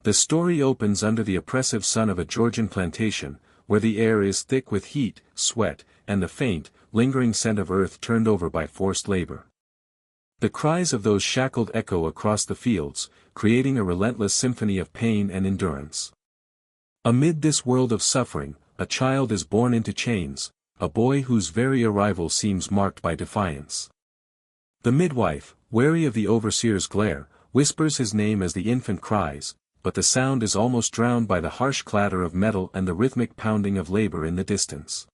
The story opens under the oppressive sun of a Georgian plantation, where the air is thick with heat, sweat, and the faint, lingering scent of earth turned over by forced labor. The cries of those shackled echo across the fields, creating a relentless symphony of pain and endurance. Amid this world of suffering, a child is born into chains, a boy whose very arrival seems marked by defiance. The midwife, wary of the overseer's glare, whispers his name as the infant cries, but the sound is almost drowned by the harsh clatter of metal and the rhythmic pounding of labor in the distance.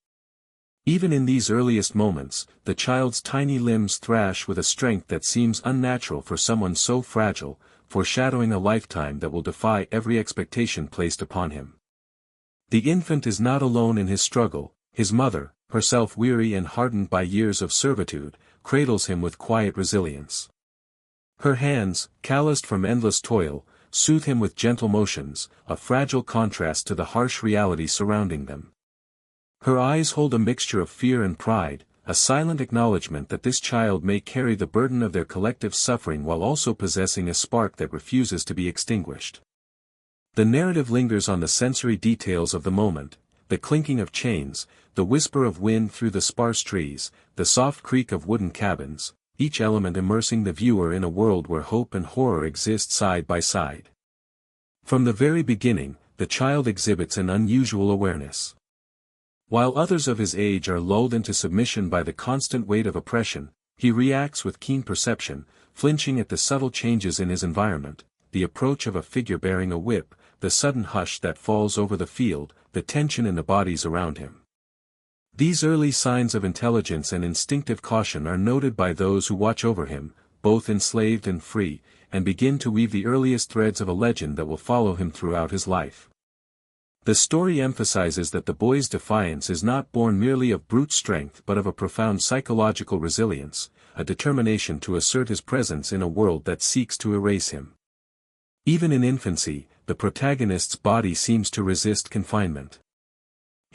Even in these earliest moments, the child's tiny limbs thrash with a strength that seems unnatural for someone so fragile, foreshadowing a lifetime that will defy every expectation placed upon him. The infant is not alone in his struggle. His mother, herself weary and hardened by years of servitude, cradles him with quiet resilience. Her hands, calloused from endless toil, soothe him with gentle motions, a fragile contrast to the harsh reality surrounding them. Her eyes hold a mixture of fear and pride, a silent acknowledgement that this child may carry the burden of their collective suffering while also possessing a spark that refuses to be extinguished. The narrative lingers on the sensory details of the moment, the clinking of chains, the whisper of wind through the sparse trees, the soft creak of wooden cabins, each element immersing the viewer in a world where hope and horror exist side by side. From the very beginning, the child exhibits an unusual awareness. While others of his age are lulled into submission by the constant weight of oppression, he reacts with keen perception, flinching at the subtle changes in his environment, the approach of a figure bearing a whip, the sudden hush that falls over the field, the tension in the bodies around him. These early signs of intelligence and instinctive caution are noted by those who watch over him, both enslaved and free, and begin to weave the earliest threads of a legend that will follow him throughout his life. The story emphasizes that the boy's defiance is not born merely of brute strength but of a profound psychological resilience, a determination to assert his presence in a world that seeks to erase him. Even in infancy, the protagonist's body seems to resist confinement.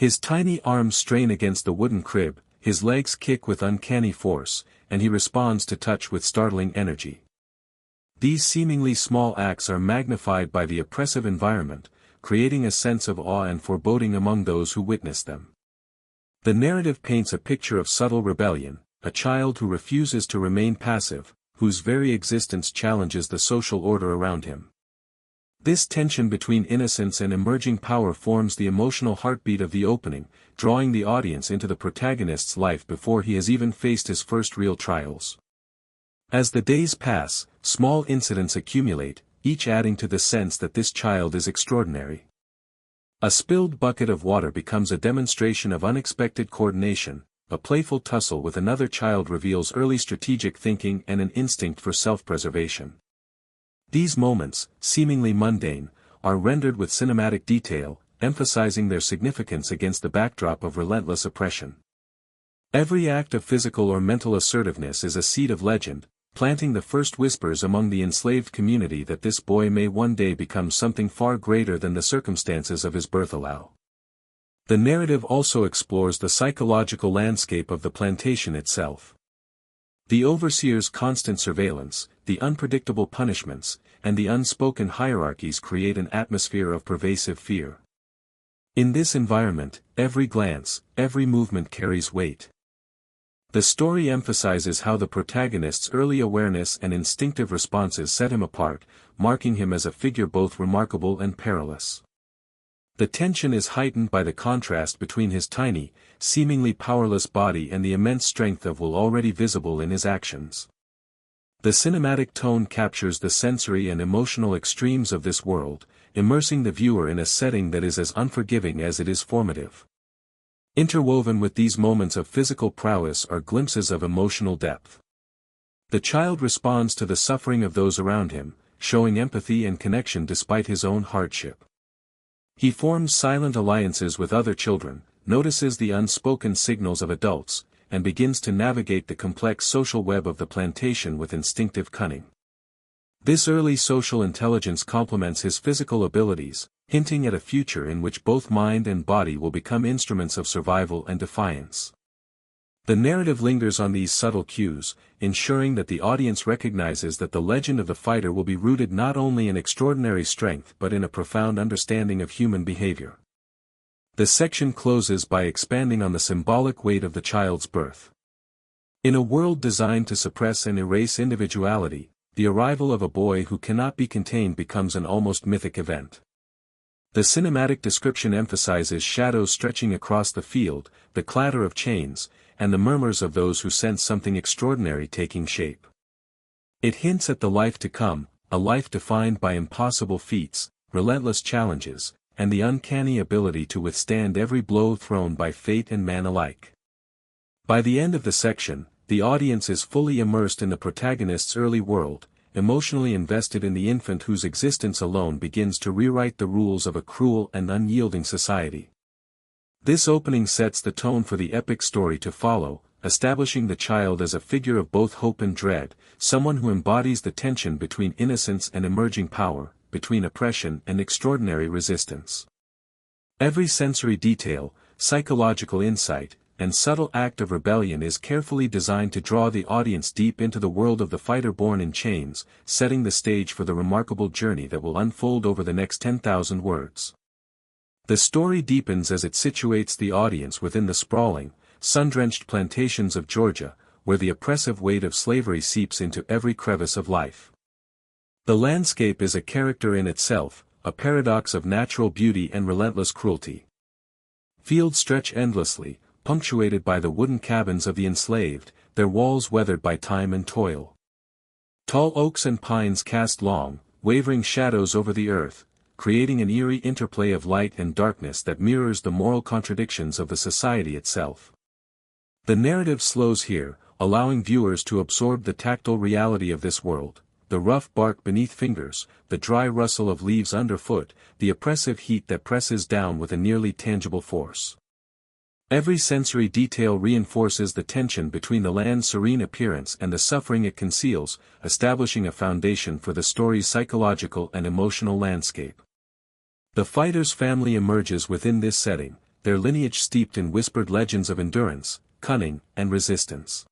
His tiny arms strain against the wooden crib, his legs kick with uncanny force, and he responds to touch with startling energy. These seemingly small acts are magnified by the oppressive environment, creating a sense of awe and foreboding among those who witness them. The narrative paints a picture of subtle rebellion, a child who refuses to remain passive, whose very existence challenges the social order around him. This tension between innocence and emerging power forms the emotional heartbeat of the opening, drawing the audience into the protagonist's life before he has even faced his first real trials. As the days pass, small incidents accumulate, each adding to the sense that this child is extraordinary. A spilled bucket of water becomes a demonstration of unexpected coordination, a playful tussle with another child reveals early strategic thinking and an instinct for self-preservation. These moments, seemingly mundane, are rendered with cinematic detail, emphasizing their significance against the backdrop of relentless oppression. Every act of physical or mental assertiveness is a seed of legend, planting the first whispers among the enslaved community that this boy may one day become something far greater than the circumstances of his birth allow. The narrative also explores the psychological landscape of the plantation itself. The overseer's constant surveillance, the unpredictable punishments, and the unspoken hierarchies create an atmosphere of pervasive fear. In this environment, every glance, every movement carries weight. The story emphasizes how the protagonist's early awareness and instinctive responses set him apart, marking him as a figure both remarkable and perilous. The tension is heightened by the contrast between his tiny, seemingly powerless body and the immense strength of will already visible in his actions. The cinematic tone captures the sensory and emotional extremes of this world, immersing the viewer in a setting that is as unforgiving as it is formative. Interwoven with these moments of physical prowess are glimpses of emotional depth. The child responds to the suffering of those around him, showing empathy and connection despite his own hardship. He forms silent alliances with other children, notices the unspoken signals of adults, and begins to navigate the complex social web of the plantation with instinctive cunning. This early social intelligence complements his physical abilities, hinting at a future in which both mind and body will become instruments of survival and defiance. The narrative lingers on these subtle cues, ensuring that the audience recognizes that the legend of the fighter will be rooted not only in extraordinary strength but in a profound understanding of human behavior. The section closes by expanding on the symbolic weight of the child's birth. In a world designed to suppress and erase individuality, the arrival of a boy who cannot be contained becomes an almost mythic event. The cinematic description emphasizes shadows stretching across the field, the clatter of chains, and the murmurs of those who sense something extraordinary taking shape. It hints at the life to come, a life defined by impossible feats, relentless challenges, and the uncanny ability to withstand every blow thrown by fate and man alike. By the end of the section, the audience is fully immersed in the protagonist's early world, emotionally invested in the infant whose existence alone begins to rewrite the rules of a cruel and unyielding society. This opening sets the tone for the epic story to follow, establishing the child as a figure of both hope and dread, someone who embodies the tension between innocence and emerging power, between oppression and extraordinary resistance. Every sensory detail, psychological insight, and subtle act of rebellion is carefully designed to draw the audience deep into the world of the fighter born in chains, setting the stage for the remarkable journey that will unfold over the next 10,000 words. The story deepens as it situates the audience within the sprawling, sun-drenched plantations of Georgia, where the oppressive weight of slavery seeps into every crevice of life. The landscape is a character in itself, a paradox of natural beauty and relentless cruelty. Fields stretch endlessly, punctuated by the wooden cabins of the enslaved, their walls weathered by time and toil. Tall oaks and pines cast long, wavering shadows over the earth, creating an eerie interplay of light and darkness that mirrors the moral contradictions of the society itself. The narrative slows here, allowing viewers to absorb the tactile reality of this world, the rough bark beneath fingers, the dry rustle of leaves underfoot, the oppressive heat that presses down with a nearly tangible force. Every sensory detail reinforces the tension between the land's serene appearance and the suffering it conceals, establishing a foundation for the story's psychological and emotional landscape. The fighter's family emerges within this setting, their lineage steeped in whispered legends of endurance, cunning, and resistance.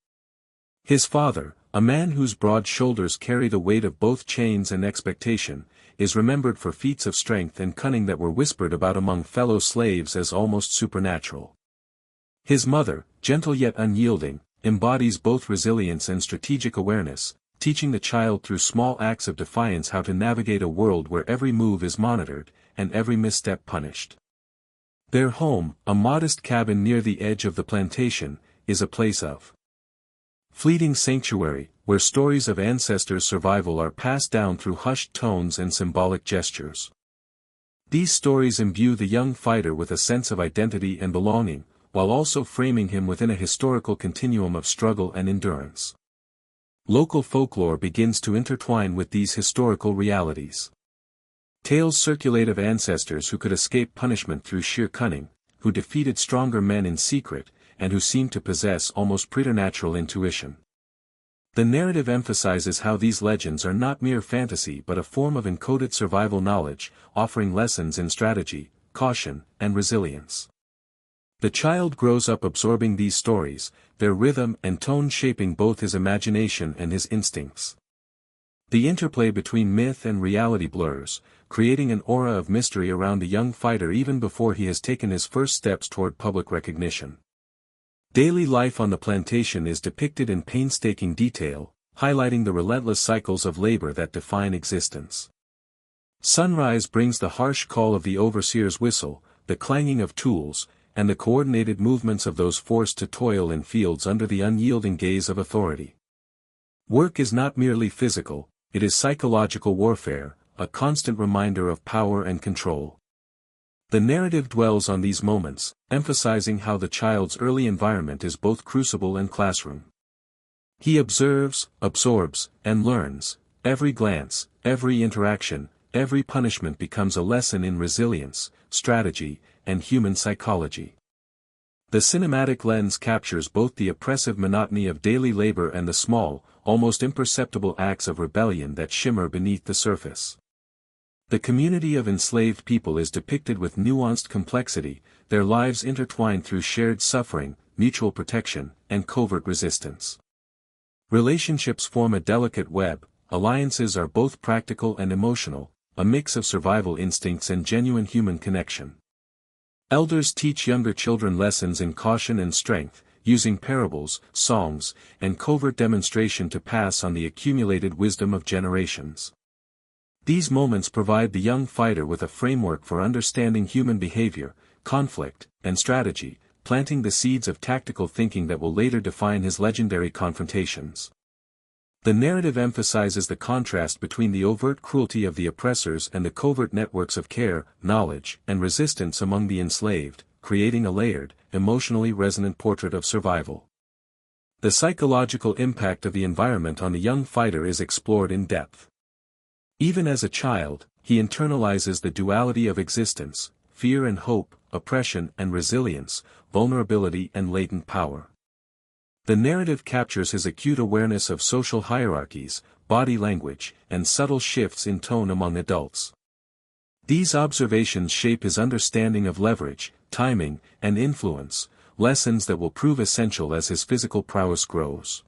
His father, a man whose broad shoulders carry the weight of both chains and expectation, is remembered for feats of strength and cunning that were whispered about among fellow slaves as almost supernatural. His mother, gentle yet unyielding, embodies both resilience and strategic awareness, teaching the child through small acts of defiance how to navigate a world where every move is monitored, and every misstep punished. Their home, a modest cabin near the edge of the plantation, is a place of fleeting sanctuary, where stories of ancestors' survival are passed down through hushed tones and symbolic gestures. These stories imbue the young fighter with a sense of identity and belonging, while also framing him within a historical continuum of struggle and endurance. Local folklore begins to intertwine with these historical realities. Tales circulate of ancestors who could escape punishment through sheer cunning, who defeated stronger men in secret, and who seemed to possess almost preternatural intuition. The narrative emphasizes how these legends are not mere fantasy but a form of encoded survival knowledge, offering lessons in strategy, caution, and resilience. The child grows up absorbing these stories, their rhythm and tone shaping both his imagination and his instincts. The interplay between myth and reality blurs, creating an aura of mystery around a young fighter even before he has taken his first steps toward public recognition. Daily life on the plantation is depicted in painstaking detail, highlighting the relentless cycles of labor that define existence. Sunrise brings the harsh call of the overseer's whistle, the clanging of tools, and the coordinated movements of those forced to toil in fields under the unyielding gaze of authority. Work is not merely physical, it is psychological warfare, a constant reminder of power and control. The narrative dwells on these moments, emphasizing how the child's early environment is both crucible and classroom. He observes, absorbs, and learns. Every glance, every interaction, every punishment becomes a lesson in resilience, strategy, and human psychology. The cinematic lens captures both the oppressive monotony of daily labor and the small, almost imperceptible acts of rebellion that shimmer beneath the surface. The community of enslaved people is depicted with nuanced complexity, their lives intertwined through shared suffering, mutual protection, and covert resistance. Relationships form a delicate web, alliances are both practical and emotional, a mix of survival instincts and genuine human connection. Elders teach younger children lessons in caution and strength, using parables, songs, and covert demonstration to pass on the accumulated wisdom of generations. These moments provide the young fighter with a framework for understanding human behavior, conflict, and strategy, planting the seeds of tactical thinking that will later define his legendary confrontations. The narrative emphasizes the contrast between the overt cruelty of the oppressors and the covert networks of care, knowledge, and resistance among the enslaved, creating a layered, emotionally resonant portrait of survival. The psychological impact of the environment on the young fighter is explored in depth. Even as a child, he internalizes the duality of existence, fear and hope, oppression and resilience, vulnerability and latent power. The narrative captures his acute awareness of social hierarchies, body language, and subtle shifts in tone among adults. These observations shape his understanding of leverage, timing, and influence, lessons that will prove essential as his physical prowess grows.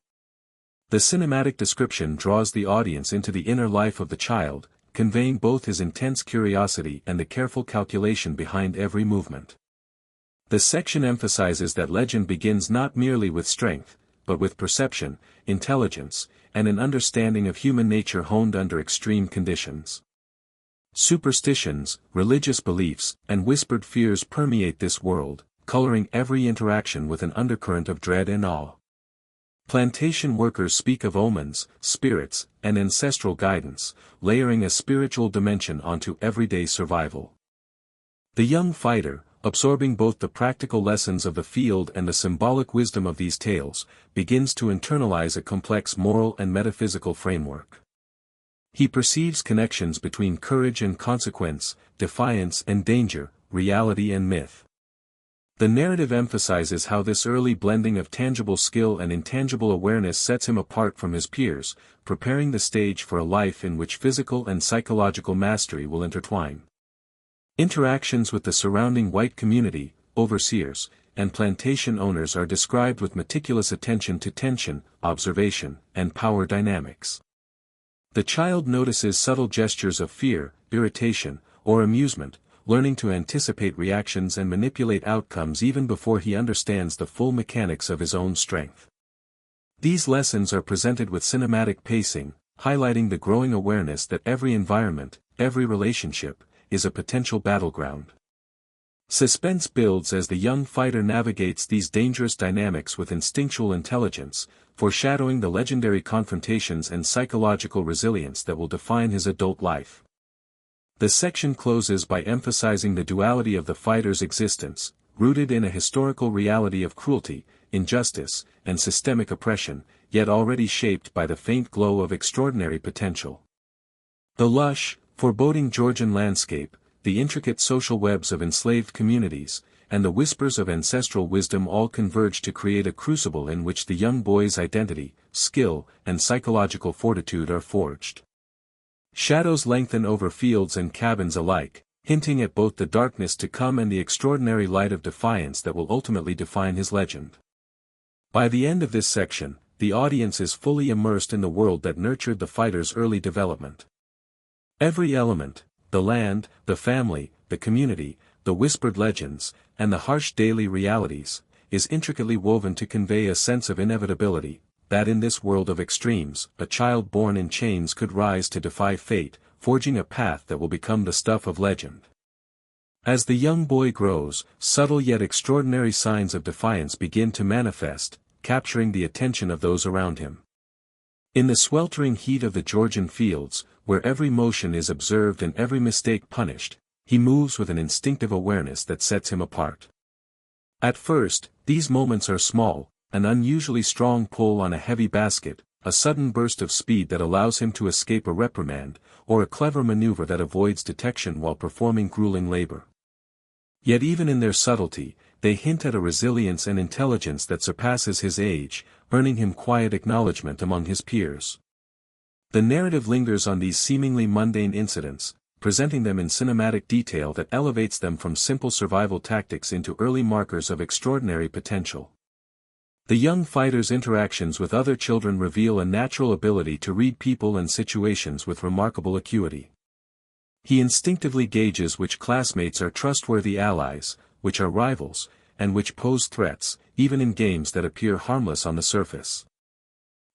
The cinematic description draws the audience into the inner life of the child, conveying both his intense curiosity and the careful calculation behind every movement. The section emphasizes that legend begins not merely with strength, but with perception, intelligence, and an understanding of human nature honed under extreme conditions. Superstitions, religious beliefs, and whispered fears permeate this world, coloring every interaction with an undercurrent of dread and awe. Plantation workers speak of omens, spirits, and ancestral guidance, layering a spiritual dimension onto everyday survival. The young fighter, absorbing both the practical lessons of the field and the symbolic wisdom of these tales, begins to internalize a complex moral and metaphysical framework. He perceives connections between courage and consequence, defiance and danger, reality and myth. The narrative emphasizes how this early blending of tangible skill and intangible awareness sets him apart from his peers, preparing the stage for a life in which physical and psychological mastery will intertwine. Interactions with the surrounding white community, overseers, and plantation owners are described with meticulous attention to tension, observation, and power dynamics. The child notices subtle gestures of fear, irritation, or amusement, learning to anticipate reactions and manipulate outcomes even before he understands the full mechanics of his own strength. These lessons are presented with cinematic pacing, highlighting the growing awareness that every environment, every relationship, is a potential battleground. Suspense builds as the young fighter navigates these dangerous dynamics with instinctual intelligence, foreshadowing the legendary confrontations and psychological resilience that will define his adult life. The section closes by emphasizing the duality of the fighter's existence, rooted in a historical reality of cruelty, injustice, and systemic oppression, yet already shaped by the faint glow of extraordinary potential. The lush, foreboding Georgian landscape, the intricate social webs of enslaved communities, and the whispers of ancestral wisdom all converge to create a crucible in which the young boy's identity, skill, and psychological fortitude are forged. Shadows lengthen over fields and cabins alike, hinting at both the darkness to come and the extraordinary light of defiance that will ultimately define his legend. By the end of this section, the audience is fully immersed in the world that nurtured the fighter's early development. Every element, the land, the family, the community, the whispered legends, and the harsh daily realities, is intricately woven to convey a sense of inevitability, that in this world of extremes, a child born in chains could rise to defy fate, forging a path that will become the stuff of legend. As the young boy grows, subtle yet extraordinary signs of defiance begin to manifest, capturing the attention of those around him. In the sweltering heat of the Georgian fields, where every motion is observed and every mistake punished, he moves with an instinctive awareness that sets him apart. At first, these moments are small, an unusually strong pull on a heavy basket, a sudden burst of speed that allows him to escape a reprimand, or a clever maneuver that avoids detection while performing grueling labor. Yet even in their subtlety, they hint at a resilience and intelligence that surpasses his age, earning him quiet acknowledgement among his peers. The narrative lingers on these seemingly mundane incidents, presenting them in cinematic detail that elevates them from simple survival tactics into early markers of extraordinary potential. The young fighter's interactions with other children reveal a natural ability to read people and situations with remarkable acuity. He instinctively gauges which classmates are trustworthy allies, which are rivals, and which pose threats, even in games that appear harmless on the surface.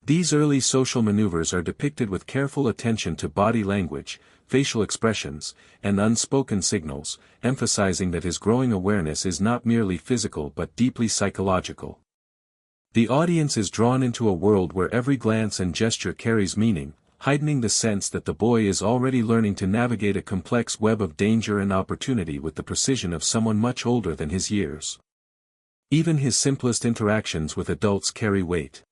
These early social maneuvers are depicted with careful attention to body language, facial expressions, and unspoken signals, emphasizing that his growing awareness is not merely physical but deeply psychological. The audience is drawn into a world where every glance and gesture carries meaning, heightening the sense that the boy is already learning to navigate a complex web of danger and opportunity with the precision of someone much older than his years. Even his simplest interactions with adults carry weight.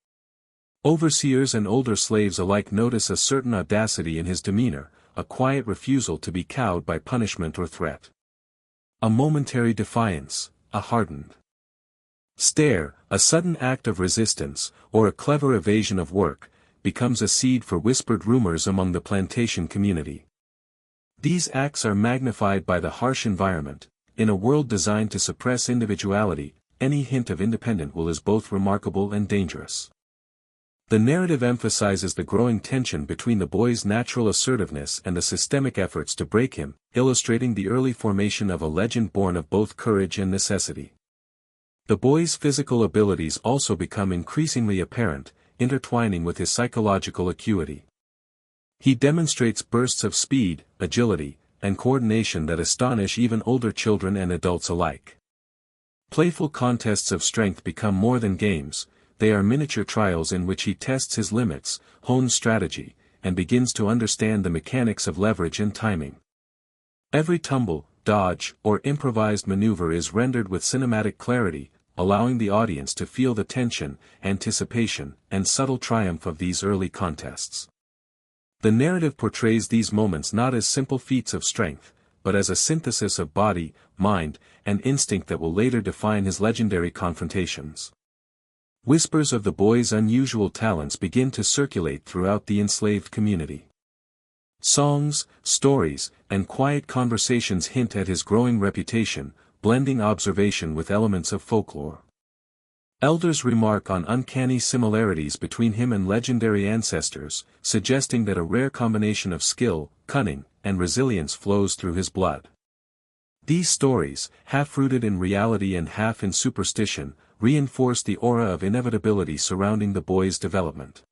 Overseers and older slaves alike notice a certain audacity in his demeanor, a quiet refusal to be cowed by punishment or threat. A momentary defiance, a hardened stare, a sudden act of resistance, or a clever evasion of work, becomes a seed for whispered rumors among the plantation community. These acts are magnified by the harsh environment. In a world designed to suppress individuality, any hint of independent will is both remarkable and dangerous. The narrative emphasizes the growing tension between the boy's natural assertiveness and the systemic efforts to break him, illustrating the early formation of a legend born of both courage and necessity. The boy's physical abilities also become increasingly apparent, intertwining with his psychological acuity. He demonstrates bursts of speed, agility, and coordination that astonish even older children and adults alike. Playful contests of strength become more than games. They are miniature trials in which he tests his limits, hones strategy, and begins to understand the mechanics of leverage and timing. Every tumble, dodge, or improvised maneuver is rendered with cinematic clarity, allowing the audience to feel the tension, anticipation, and subtle triumph of these early contests. The narrative portrays these moments not as simple feats of strength, but as a synthesis of body, mind, and instinct that will later define his legendary confrontations. Whispers of the boy's unusual talents begin to circulate throughout the enslaved community. Songs, stories, and quiet conversations hint at his growing reputation, blending observation with elements of folklore. Elders remark on uncanny similarities between him and legendary ancestors, suggesting that a rare combination of skill, cunning, and resilience flows through his blood. These stories, half rooted in reality and half in superstition, reinforce the aura of inevitability surrounding the boy's development.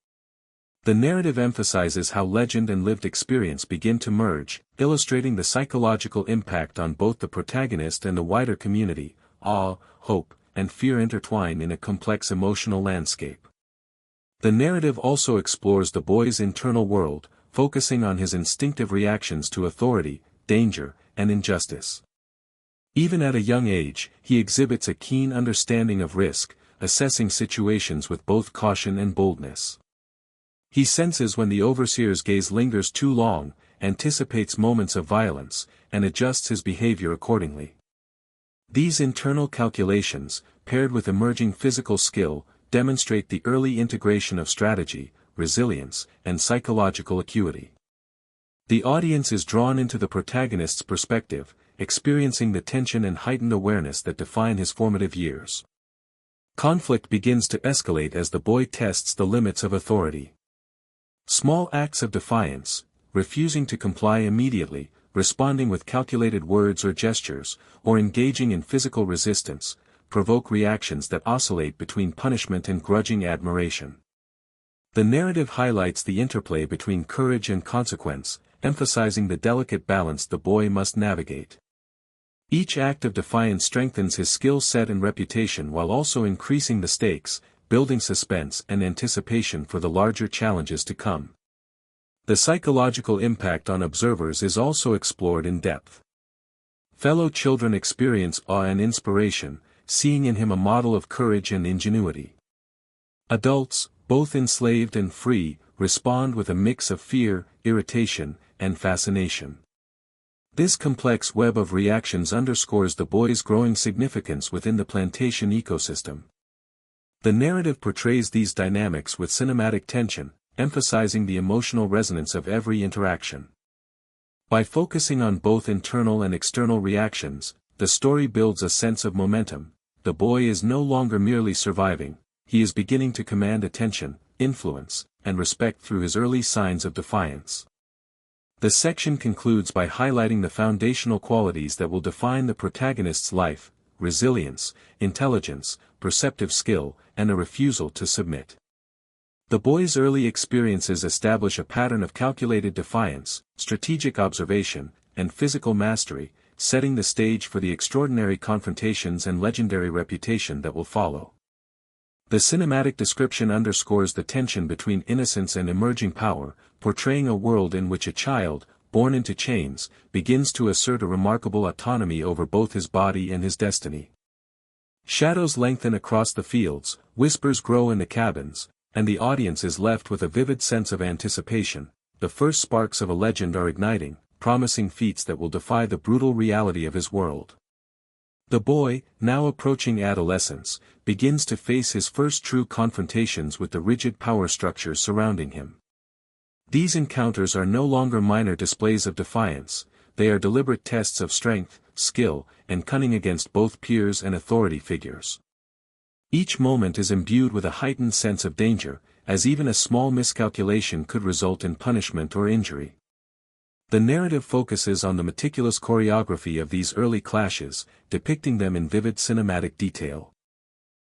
The narrative emphasizes how legend and lived experience begin to merge, illustrating the psychological impact on both the protagonist and the wider community. Awe, hope, and fear intertwine in a complex emotional landscape. The narrative also explores the boy's internal world, focusing on his instinctive reactions to authority, danger, and injustice. Even at a young age, he exhibits a keen understanding of risk, assessing situations with both caution and boldness. He senses when the overseer's gaze lingers too long, anticipates moments of violence, and adjusts his behavior accordingly. These internal calculations, paired with emerging physical skill, demonstrate the early integration of strategy, resilience, and psychological acuity. The audience is drawn into the protagonist's perspective, experiencing the tension and heightened awareness that define his formative years. Conflict begins to escalate as the boy tests the limits of authority. Small acts of defiance, refusing to comply immediately, responding with calculated words or gestures, or engaging in physical resistance, provoke reactions that oscillate between punishment and grudging admiration. The narrative highlights the interplay between courage and consequence, emphasizing the delicate balance the boy must navigate. Each act of defiance strengthens his skill set and reputation while also increasing the stakes, building suspense and anticipation for the larger challenges to come. The psychological impact on observers is also explored in depth. Fellow children experience awe and inspiration, seeing in him a model of courage and ingenuity. Adults, both enslaved and free, respond with a mix of fear, irritation, and fascination. This complex web of reactions underscores the boy's growing significance within the plantation ecosystem. The narrative portrays these dynamics with cinematic tension, emphasizing the emotional resonance of every interaction. By focusing on both internal and external reactions, the story builds a sense of momentum. The boy is no longer merely surviving, he is beginning to command attention, influence, and respect through his early signs of defiance. The section concludes by highlighting the foundational qualities that will define the protagonist's life: resilience, intelligence, perceptive skill, and a refusal to submit. The boy's early experiences establish a pattern of calculated defiance, strategic observation, and physical mastery, setting the stage for the extraordinary confrontations and legendary reputation that will follow. The cinematic description underscores the tension between innocence and emerging power, portraying a world in which a child, born into chains, begins to assert a remarkable autonomy over both his body and his destiny. Shadows lengthen across the fields, whispers grow in the cabins, and the audience is left with a vivid sense of anticipation. The first sparks of a legend are igniting, promising feats that will defy the brutal reality of his world. The boy, now approaching adolescence, begins to face his first true confrontations with the rigid power structures surrounding him. These encounters are no longer minor displays of defiance, they are deliberate tests of strength, skill, and cunning against both peers and authority figures. Each moment is imbued with a heightened sense of danger, as even a small miscalculation could result in punishment or injury. The narrative focuses on the meticulous choreography of these early clashes, depicting them in vivid cinematic detail.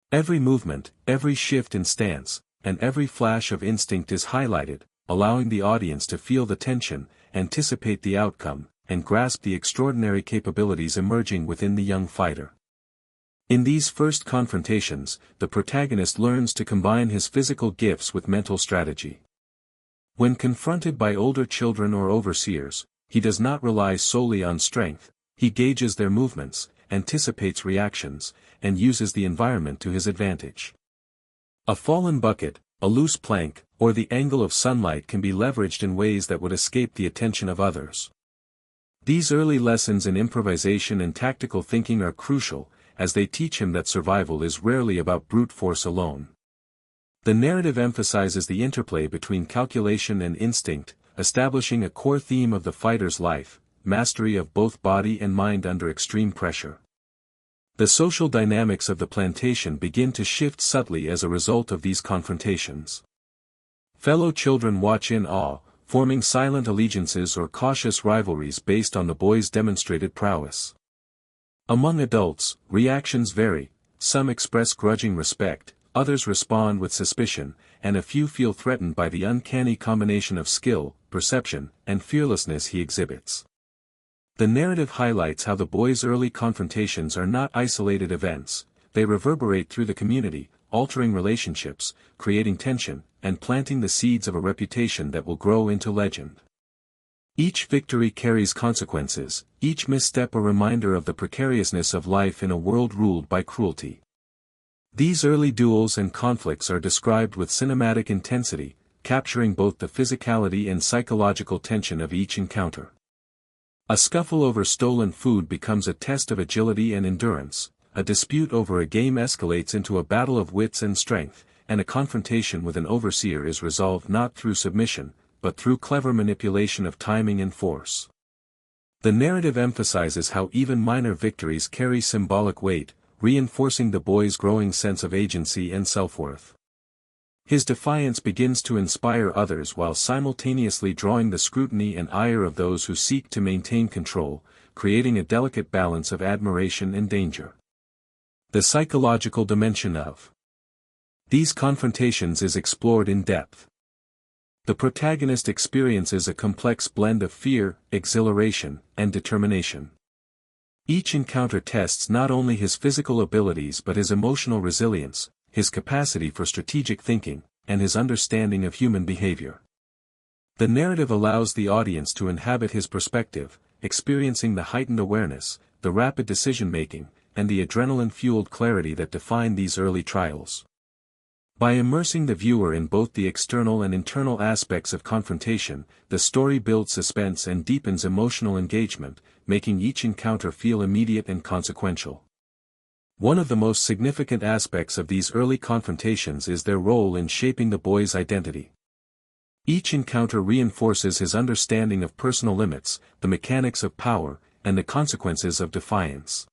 Every movement, every shift in stance, and every flash of instinct is highlighted, allowing the audience to feel the tension, anticipate the outcome, and grasp the extraordinary capabilities emerging within the young fighter. In these first confrontations, the protagonist learns to combine his physical gifts with mental strategy. When confronted by older children or overseers, he does not rely solely on strength, he gauges their movements, anticipates reactions, and uses the environment to his advantage. A fallen bucket, a loose plank, or the angle of sunlight can be leveraged in ways that would escape the attention of others. These early lessons in improvisation and tactical thinking are crucial, as they teach him that survival is rarely about brute force alone. The narrative emphasizes the interplay between calculation and instinct, establishing a core theme of the fighter's life: mastery of both body and mind under extreme pressure. The social dynamics of the plantation begin to shift subtly as a result of these confrontations. Fellow children watch in awe, forming silent allegiances or cautious rivalries based on the boy's demonstrated prowess. Among adults, reactions vary: some express grudging respect, others respond with suspicion, and a few feel threatened by the uncanny combination of skill, perception, and fearlessness he exhibits. The narrative highlights how the boy's early confrontations are not isolated events, they reverberate through the community, altering relationships, creating tension, and planting the seeds of a reputation that will grow into legend. Each victory carries consequences, each misstep a reminder of the precariousness of life in a world ruled by cruelty. These early duels and conflicts are described with cinematic intensity, capturing both the physicality and psychological tension of each encounter. A scuffle over stolen food becomes a test of agility and endurance, a dispute over a game escalates into a battle of wits and strength, and a confrontation with an overseer is resolved not through submission, but through clever manipulation of timing and force. The narrative emphasizes how even minor victories carry symbolic weight, reinforcing the boy's growing sense of agency and self-worth. His defiance begins to inspire others while simultaneously drawing the scrutiny and ire of those who seek to maintain control, creating a delicate balance of admiration and danger. The psychological dimension of these confrontations is explored in depth. The protagonist experiences a complex blend of fear, exhilaration, and determination. Each encounter tests not only his physical abilities but his emotional resilience, his capacity for strategic thinking, and his understanding of human behavior. The narrative allows the audience to inhabit his perspective, experiencing the heightened awareness, the rapid decision-making, and the adrenaline-fueled clarity that define these early trials. By immersing the viewer in both the external and internal aspects of confrontation, the story builds suspense and deepens emotional engagement, making each encounter feel immediate and consequential. One of the most significant aspects of these early confrontations is their role in shaping the boy's identity. Each encounter reinforces his understanding of personal limits, the mechanics of power, and the consequences of defiance.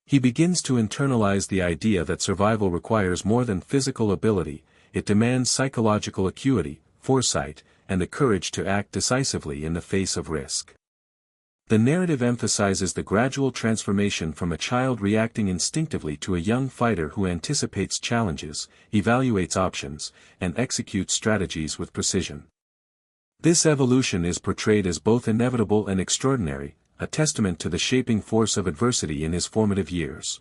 He begins to internalize the idea that survival requires more than physical ability, it demands psychological acuity, foresight, and the courage to act decisively in the face of risk. The narrative emphasizes the gradual transformation from a child reacting instinctively to a young fighter who anticipates challenges, evaluates options, and executes strategies with precision. This evolution is portrayed as both inevitable and extraordinary, a testament to the shaping force of adversity in his formative years.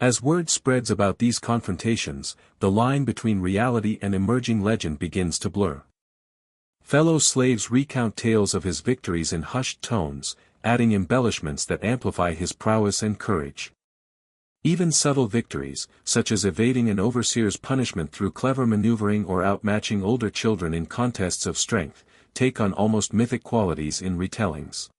As word spreads about these confrontations, the line between reality and emerging legend begins to blur. Fellow slaves recount tales of his victories in hushed tones, adding embellishments that amplify his prowess and courage. Even subtle victories, such as evading an overseer's punishment through clever maneuvering or outmatching older children in contests of strength, take on almost mythic qualities in retellings.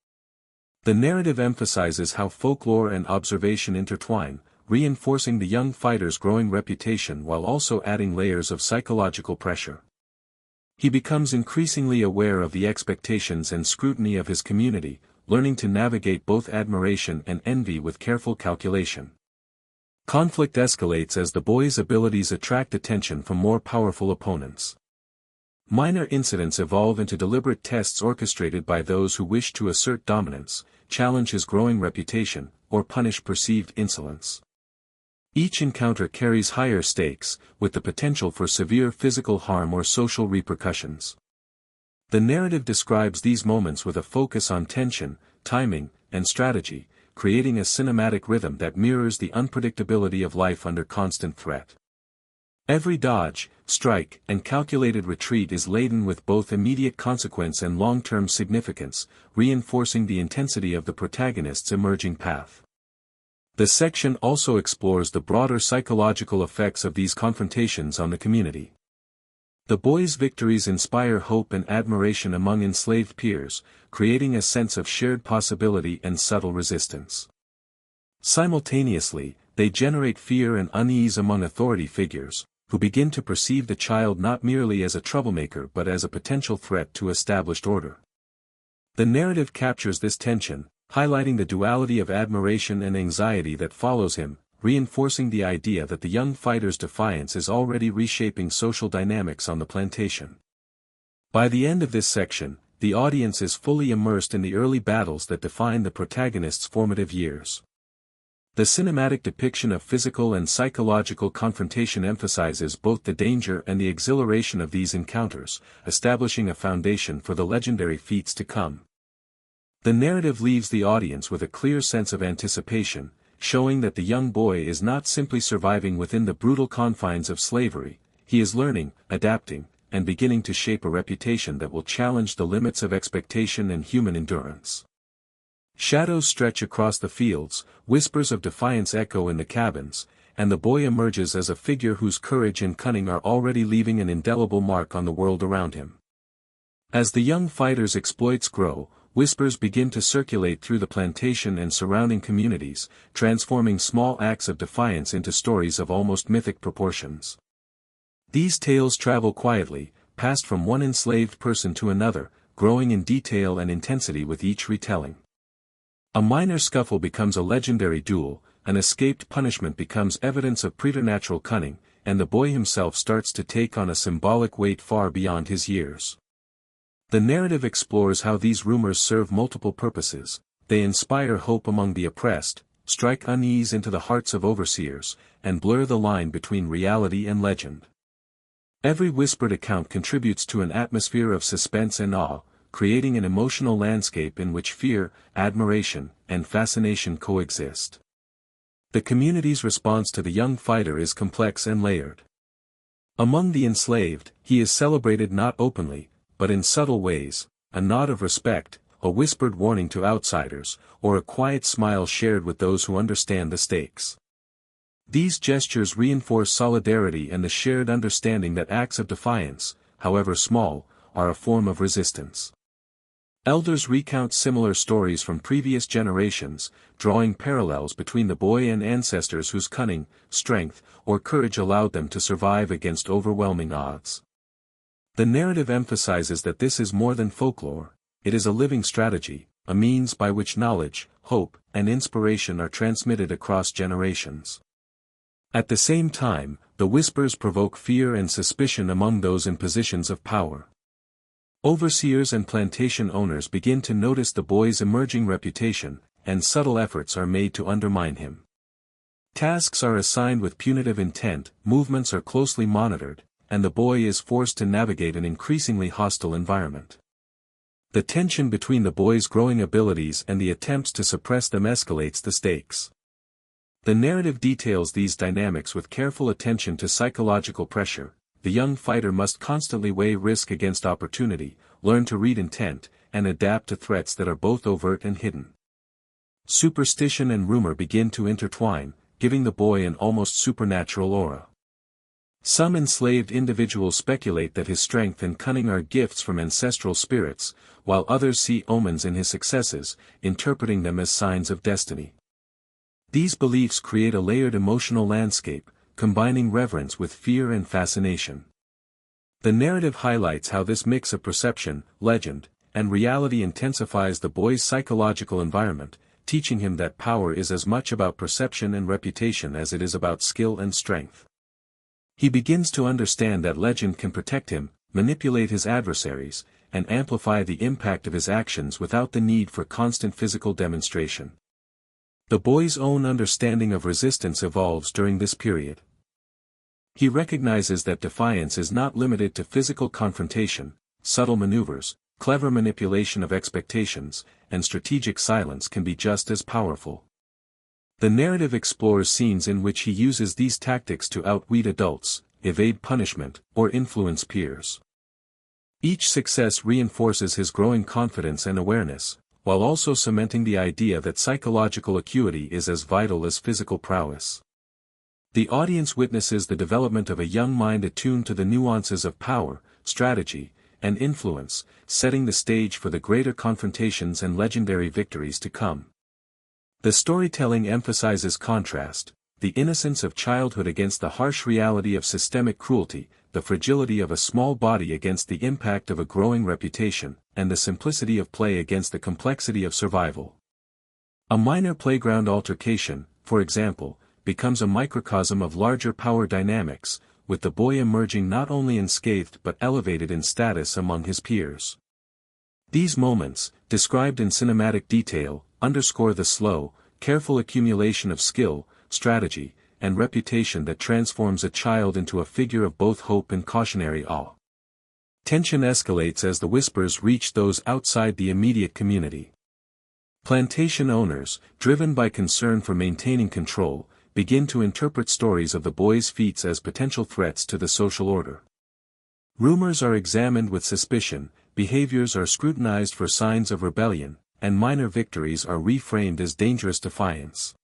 The narrative emphasizes how folklore and observation intertwine, reinforcing the young fighter's growing reputation while also adding layers of psychological pressure. He becomes increasingly aware of the expectations and scrutiny of his community, learning to navigate both admiration and envy with careful calculation. Conflict escalates as the boy's abilities attract attention from more powerful opponents. Minor incidents evolve into deliberate tests orchestrated by those who wish to assert dominance, challenge his growing reputation, or punish perceived insolence. Each encounter carries higher stakes, with the potential for severe physical harm or social repercussions. The narrative describes these moments with a focus on tension, timing, and strategy, creating a cinematic rhythm that mirrors the unpredictability of life under constant threat. Every dodge, strike, and calculated retreat is laden with both immediate consequence and long-term significance, reinforcing the intensity of the protagonist's emerging path. The section also explores the broader psychological effects of these confrontations on the community. The boy's victories inspire hope and admiration among enslaved peers, creating a sense of shared possibility and subtle resistance. Simultaneously, they generate fear and unease among authority figures, who begin to perceive the child not merely as a troublemaker but as a potential threat to established order. The narrative captures this tension, highlighting the duality of admiration and anxiety that follows him, reinforcing the idea that the young fighter's defiance is already reshaping social dynamics on the plantation. By the end of this section, the audience is fully immersed in the early battles that define the protagonist's formative years. The cinematic depiction of physical and psychological confrontation emphasizes both the danger and the exhilaration of these encounters, establishing a foundation for the legendary feats to come. The narrative leaves the audience with a clear sense of anticipation, showing that the young boy is not simply surviving within the brutal confines of slavery, he is learning, adapting, and beginning to shape a reputation that will challenge the limits of expectation and human endurance. Shadows stretch across the fields, whispers of defiance echo in the cabins, and the boy emerges as a figure whose courage and cunning are already leaving an indelible mark on the world around him. As the young fighter's exploits grow, whispers begin to circulate through the plantation and surrounding communities, transforming small acts of defiance into stories of almost mythic proportions. These tales travel quietly, passed from one enslaved person to another, growing in detail and intensity with each retelling. A minor scuffle becomes a legendary duel, an escaped punishment becomes evidence of preternatural cunning, and the boy himself starts to take on a symbolic weight far beyond his years. The narrative explores how these rumors serve multiple purposes. They inspire hope among the oppressed, strike unease into the hearts of overseers, and blur the line between reality and legend. Every whispered account contributes to an atmosphere of suspense and awe, creating an emotional landscape in which fear, admiration, and fascination coexist. The community's response to the young fighter is complex and layered. Among the enslaved, he is celebrated not openly, but in subtle ways, a nod of respect, a whispered warning to outsiders, or a quiet smile shared with those who understand the stakes. These gestures reinforce solidarity and the shared understanding that acts of defiance, however small, are a form of resistance. Elders recount similar stories from previous generations, drawing parallels between the boy and ancestors whose cunning, strength, or courage allowed them to survive against overwhelming odds. The narrative emphasizes that this is more than folklore, it is a living strategy, a means by which knowledge, hope, and inspiration are transmitted across generations. At the same time, the whispers provoke fear and suspicion among those in positions of power. Overseers and plantation owners begin to notice the boy's emerging reputation, and subtle efforts are made to undermine him. Tasks are assigned with punitive intent, movements are closely monitored, and the boy is forced to navigate an increasingly hostile environment. The tension between the boy's growing abilities and the attempts to suppress them escalates the stakes. The narrative details these dynamics with careful attention to psychological pressure. The young fighter must constantly weigh risk against opportunity, learn to read intent, and adapt to threats that are both overt and hidden. Superstition and rumor begin to intertwine, giving the boy an almost supernatural aura. Some enslaved individuals speculate that his strength and cunning are gifts from ancestral spirits, while others see omens in his successes, interpreting them as signs of destiny. These beliefs create a layered emotional landscape, combining reverence with fear and fascination. The narrative highlights how this mix of perception, legend, and reality intensifies the boy's psychological environment, teaching him that power is as much about perception and reputation as it is about skill and strength. He begins to understand that legend can protect him, manipulate his adversaries, and amplify the impact of his actions without the need for constant physical demonstration. The boy's own understanding of resistance evolves during this period. He recognizes that defiance is not limited to physical confrontation, subtle maneuvers, clever manipulation of expectations, and strategic silence can be just as powerful. The narrative explores scenes in which he uses these tactics to outwit adults, evade punishment, or influence peers. Each success reinforces his growing confidence and awareness, while also cementing the idea that psychological acuity is as vital as physical prowess. The audience witnesses the development of a young mind attuned to the nuances of power, strategy, and influence, setting the stage for the greater confrontations and legendary victories to come. The storytelling emphasizes contrast, the innocence of childhood against the harsh reality of systemic cruelty, the fragility of a small body against the impact of a growing reputation, and the simplicity of play against the complexity of survival. A minor playground altercation, for example, becomes a microcosm of larger power dynamics, with the boy emerging not only unscathed but elevated in status among his peers. These moments, described in cinematic detail, underscore the slow, careful accumulation of skill, strategy, and reputation that transforms a child into a figure of both hope and cautionary awe. Tension escalates as the whispers reach those outside the immediate community. Plantation owners, driven by concern for maintaining control, begin to interpret stories of the boy's feats as potential threats to the social order. Rumors are examined with suspicion, behaviors are scrutinized for signs of rebellion, and minor victories are reframed as dangerous defiance.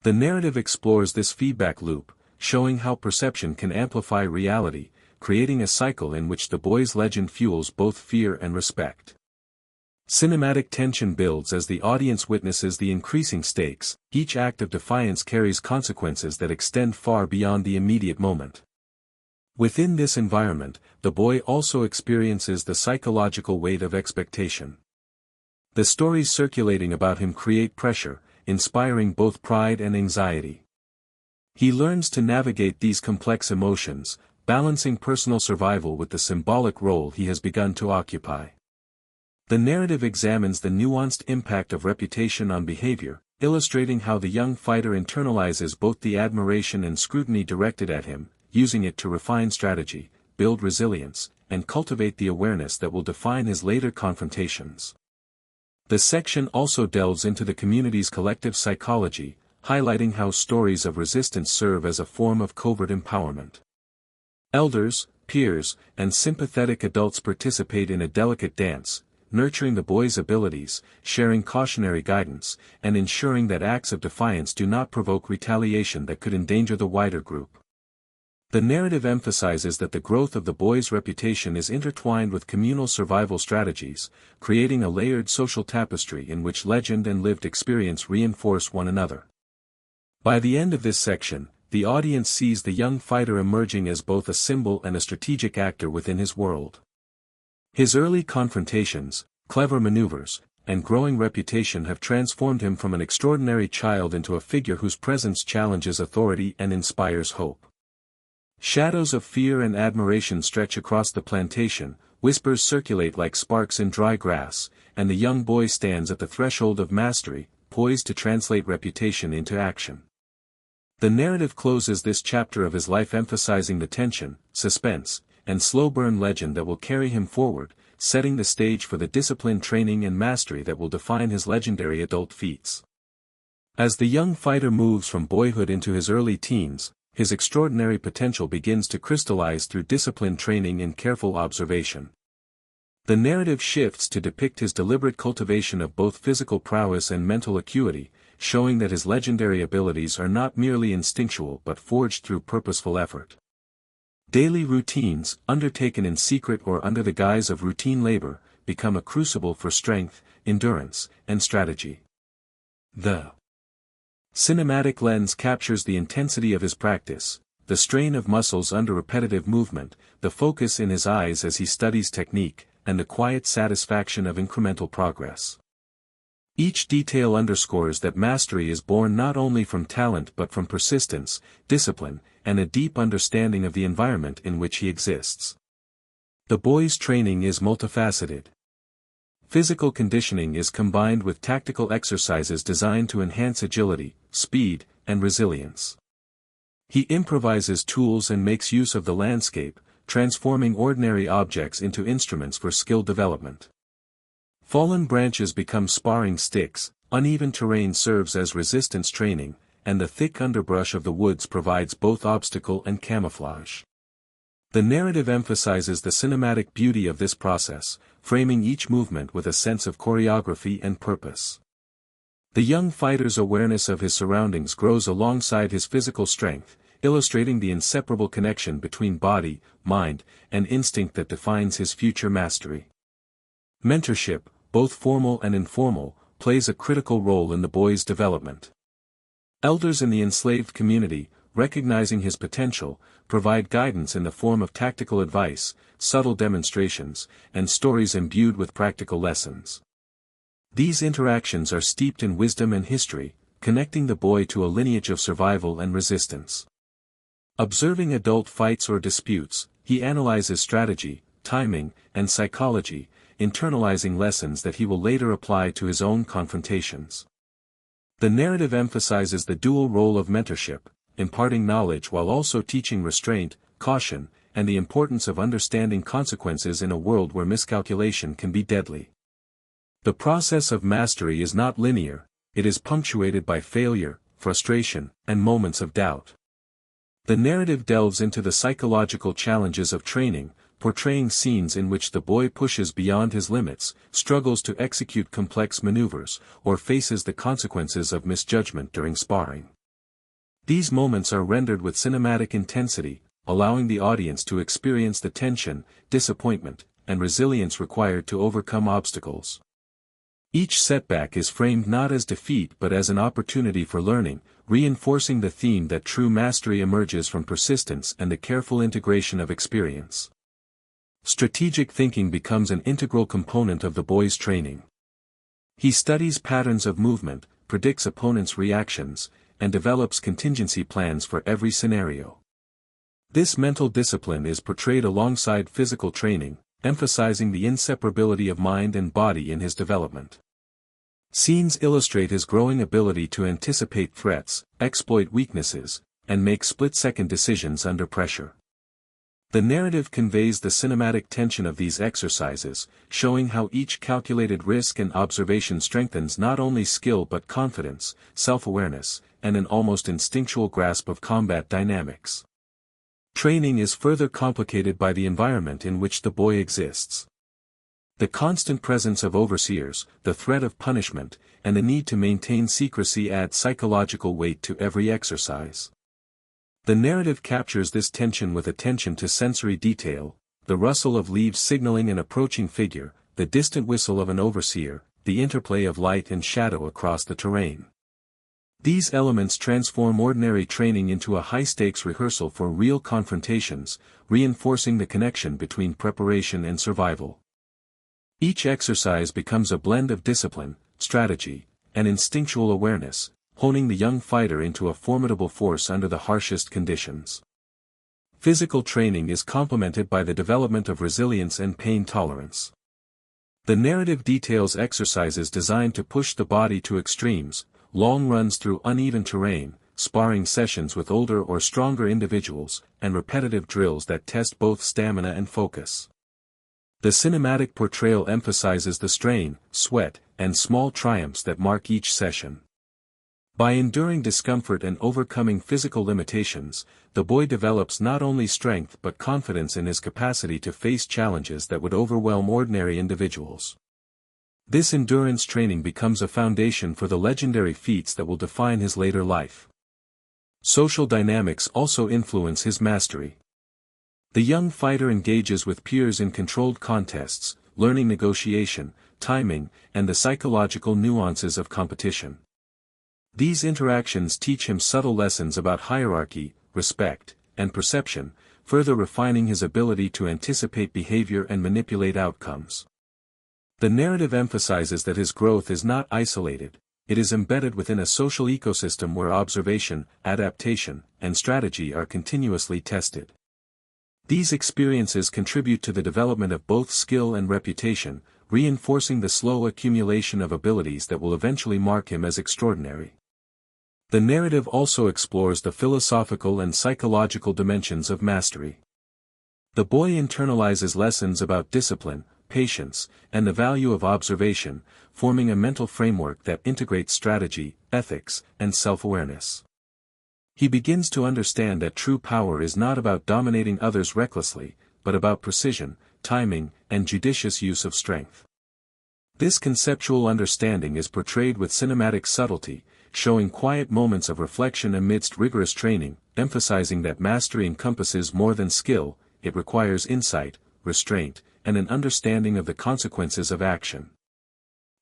The narrative explores this feedback loop, showing how perception can amplify reality, creating a cycle in which the boy's legend fuels both fear and respect. Cinematic tension builds as the audience witnesses the increasing stakes. Each act of defiance carries consequences that extend far beyond the immediate moment. Within this environment, the boy also experiences the psychological weight of expectation. The stories circulating about him create pressure, inspiring both pride and anxiety. He learns to navigate these complex emotions, balancing personal survival with the symbolic role he has begun to occupy. The narrative examines the nuanced impact of reputation on behavior, illustrating how the young fighter internalizes both the admiration and scrutiny directed at him, using it to refine strategy, build resilience, and cultivate the awareness that will define his later confrontations. The section also delves into the community's collective psychology, highlighting how stories of resistance serve as a form of covert empowerment. Elders, peers, and sympathetic adults participate in a delicate dance, nurturing the boy's abilities, sharing cautionary guidance, and ensuring that acts of defiance do not provoke retaliation that could endanger the wider group. The narrative emphasizes that the growth of the boy's reputation is intertwined with communal survival strategies, creating a layered social tapestry in which legend and lived experience reinforce one another. By the end of this section, the audience sees the young fighter emerging as both a symbol and a strategic actor within his world. His early confrontations, clever maneuvers, and growing reputation have transformed him from an extraordinary child into a figure whose presence challenges authority and inspires hope. Shadows of fear and admiration stretch across the plantation, whispers circulate like sparks in dry grass, and the young boy stands at the threshold of mastery, poised to translate reputation into action. The narrative closes this chapter of his life emphasizing the tension, suspense, and slow-burn legend that will carry him forward, setting the stage for the disciplined training and mastery that will define his legendary adult feats. As the young fighter moves from boyhood into his early teens, his extraordinary potential begins to crystallize through disciplined training and careful observation. The narrative shifts to depict his deliberate cultivation of both physical prowess and mental acuity, showing that his legendary abilities are not merely instinctual but forged through purposeful effort. Daily routines, undertaken in secret or under the guise of routine labor, become a crucible for strength, endurance, and strategy. The cinematic lens captures the intensity of his practice, the strain of muscles under repetitive movement, the focus in his eyes as he studies technique, and the quiet satisfaction of incremental progress. Each detail underscores that mastery is born not only from talent but from persistence, discipline, and a deep understanding of the environment in which he exists. The boy's training is multifaceted. Physical conditioning is combined with tactical exercises designed to enhance agility, speed, and resilience. He improvises tools and makes use of the landscape, transforming ordinary objects into instruments for skill development. Fallen branches become sparring sticks, uneven terrain serves as resistance training, and the thick underbrush of the woods provides both obstacle and camouflage. The narrative emphasizes the cinematic beauty of this process, framing each movement with a sense of choreography and purpose. The young fighter's awareness of his surroundings grows alongside his physical strength, illustrating the inseparable connection between body, mind, and instinct that defines his future mastery. Mentorship, both formal and informal, plays a critical role in the boy's development. Elders in the enslaved community, recognizing his potential, provide guidance in the form of tactical advice, subtle demonstrations, and stories imbued with practical lessons. These interactions are steeped in wisdom and history, connecting the boy to a lineage of survival and resistance. Observing adult fights or disputes, he analyzes strategy, timing, and psychology, internalizing lessons that he will later apply to his own confrontations. The narrative emphasizes the dual role of mentorship, imparting knowledge while also teaching restraint, caution, and the importance of understanding consequences in a world where miscalculation can be deadly. The process of mastery is not linear, it is punctuated by failure, frustration, and moments of doubt. The narrative delves into the psychological challenges of training, portraying scenes in which the boy pushes beyond his limits, struggles to execute complex maneuvers, or faces the consequences of misjudgment during sparring. These moments are rendered with cinematic intensity, allowing the audience to experience the tension, disappointment, and resilience required to overcome obstacles. Each setback is framed not as defeat but as an opportunity for learning, reinforcing the theme that true mastery emerges from persistence and the careful integration of experience. Strategic thinking becomes an integral component of the boy's training. He studies patterns of movement, predicts opponents' reactions, and develops contingency plans for every scenario. This mental discipline is portrayed alongside physical training, emphasizing the inseparability of mind and body in his development. Scenes illustrate his growing ability to anticipate threats, exploit weaknesses, and make split-second decisions under pressure. The narrative conveys the cinematic tension of these exercises, showing how each calculated risk and observation strengthens not only skill but confidence, self-awareness, and an almost instinctual grasp of combat dynamics. Training is further complicated by the environment in which the boy exists. The constant presence of overseers, the threat of punishment, and the need to maintain secrecy add psychological weight to every exercise. The narrative captures this tension with attention to sensory detail, the rustle of leaves signaling an approaching figure, the distant whistle of an overseer, the interplay of light and shadow across the terrain. These elements transform ordinary training into a high-stakes rehearsal for real confrontations, reinforcing the connection between preparation and survival. Each exercise becomes a blend of discipline, strategy, and instinctual awareness, honing the young fighter into a formidable force under the harshest conditions. Physical training is complemented by the development of resilience and pain tolerance. The narrative details exercises designed to push the body to extremes, long runs through uneven terrain, sparring sessions with older or stronger individuals, and repetitive drills that test both stamina and focus. The cinematic portrayal emphasizes the strain, sweat, and small triumphs that mark each session. By enduring discomfort and overcoming physical limitations, the boy develops not only strength but confidence in his capacity to face challenges that would overwhelm ordinary individuals. This endurance training becomes a foundation for the legendary feats that will define his later life. Social dynamics also influence his mastery. The young fighter engages with peers in controlled contests, learning negotiation, timing, and the psychological nuances of competition. These interactions teach him subtle lessons about hierarchy, respect, and perception, further refining his ability to anticipate behavior and manipulate outcomes. The narrative emphasizes that his growth is not isolated, it is embedded within a social ecosystem where observation, adaptation, and strategy are continuously tested. These experiences contribute to the development of both skill and reputation, reinforcing the slow accumulation of abilities that will eventually mark him as extraordinary. The narrative also explores the philosophical and psychological dimensions of mastery. The boy internalizes lessons about discipline, patience, and the value of observation, forming a mental framework that integrates strategy, ethics, and self-awareness. He begins to understand that true power is not about dominating others recklessly, but about precision, timing, and judicious use of strength. This conceptual understanding is portrayed with cinematic subtlety, showing quiet moments of reflection amidst rigorous training, emphasizing that mastery encompasses more than skill, it requires insight, restraint, and an understanding of the consequences of action.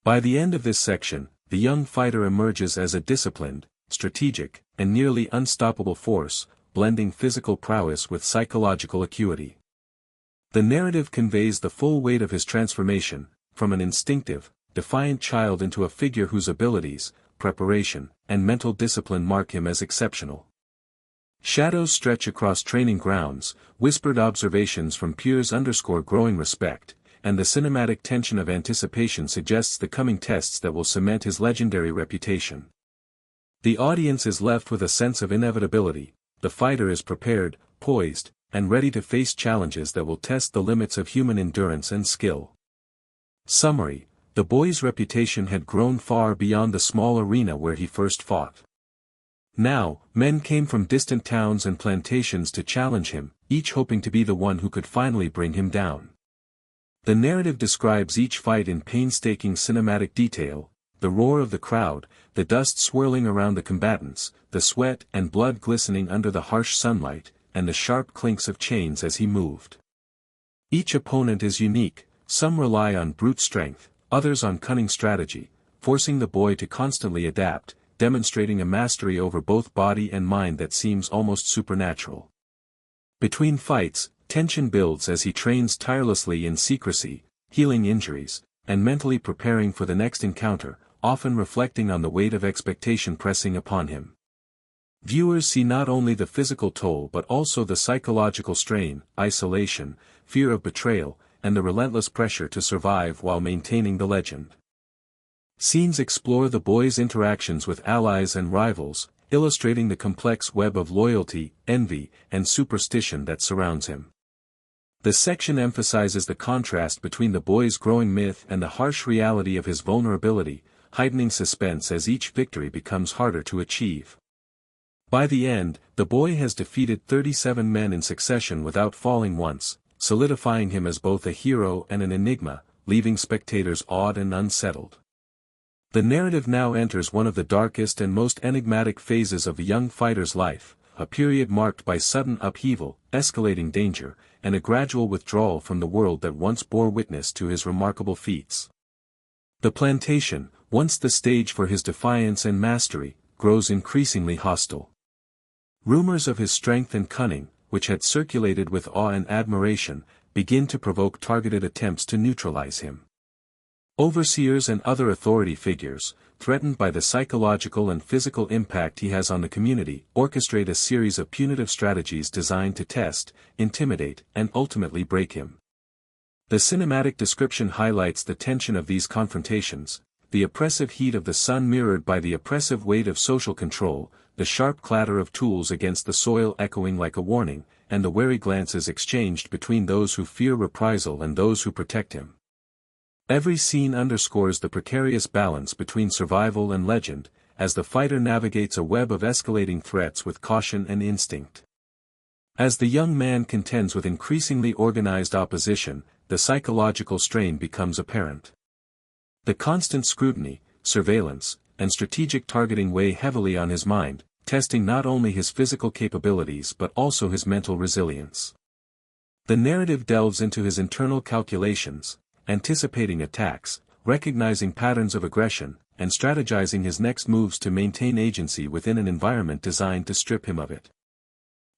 By the end of this section, the young fighter emerges as a disciplined, strategic, and nearly unstoppable force, blending physical prowess with psychological acuity. The narrative conveys the full weight of his transformation, from an instinctive, defiant child into a figure whose abilities, preparation, and mental discipline mark him as exceptional. Shadows stretch across training grounds, whispered observations from peers underscore growing respect, and the cinematic tension of anticipation suggests the coming tests that will cement his legendary reputation. The audience is left with a sense of inevitability, the fighter is prepared, poised, and ready to face challenges that will test the limits of human endurance and skill. Summary: the boy's reputation had grown far beyond the small arena where he first fought. Now, men came from distant towns and plantations to challenge him, each hoping to be the one who could finally bring him down. The narrative describes each fight in painstaking cinematic detail, the roar of the crowd, the dust swirling around the combatants, the sweat and blood glistening under the harsh sunlight, and the sharp clinks of chains as he moved. Each opponent is unique, some rely on brute strength, others on cunning strategy, forcing the boy to constantly adapt, demonstrating a mastery over both body and mind that seems almost supernatural. Between fights, tension builds as he trains tirelessly in secrecy, healing injuries, and mentally preparing for the next encounter, often reflecting on the weight of expectation pressing upon him. Viewers see not only the physical toll but also the psychological strain, isolation, fear of betrayal, and the relentless pressure to survive while maintaining the legend. Scenes explore the boy's interactions with allies and rivals, illustrating the complex web of loyalty, envy, and superstition that surrounds him. The section emphasizes the contrast between the boy's growing myth and the harsh reality of his vulnerability, heightening suspense as each victory becomes harder to achieve. By the end, the boy has defeated 37 men in succession without falling once, solidifying him as both a hero and an enigma, leaving spectators awed and unsettled. The narrative now enters one of the darkest and most enigmatic phases of the young fighter's life, a period marked by sudden upheaval, escalating danger, and a gradual withdrawal from the world that once bore witness to his remarkable feats. The plantation, once the stage for his defiance and mastery, grows increasingly hostile. Rumors of his strength and cunning, which had circulated with awe and admiration, begin to provoke targeted attempts to neutralize him. Overseers and other authority figures, threatened by the psychological and physical impact he has on the community, orchestrate a series of punitive strategies designed to test, intimidate, and ultimately break him. The cinematic description highlights the tension of these confrontations, the oppressive heat of the sun mirrored by the oppressive weight of social control, the sharp clatter of tools against the soil echoing like a warning, and the wary glances exchanged between those who fear reprisal and those who protect him. Every scene underscores the precarious balance between survival and legend, as the fighter navigates a web of escalating threats with caution and instinct. As the young man contends with increasingly organized opposition, the psychological strain becomes apparent. The constant scrutiny, surveillance, and strategic targeting weigh heavily on his mind, testing not only his physical capabilities but also his mental resilience. The narrative delves into his internal calculations, anticipating attacks, recognizing patterns of aggression, and strategizing his next moves to maintain agency within an environment designed to strip him of it.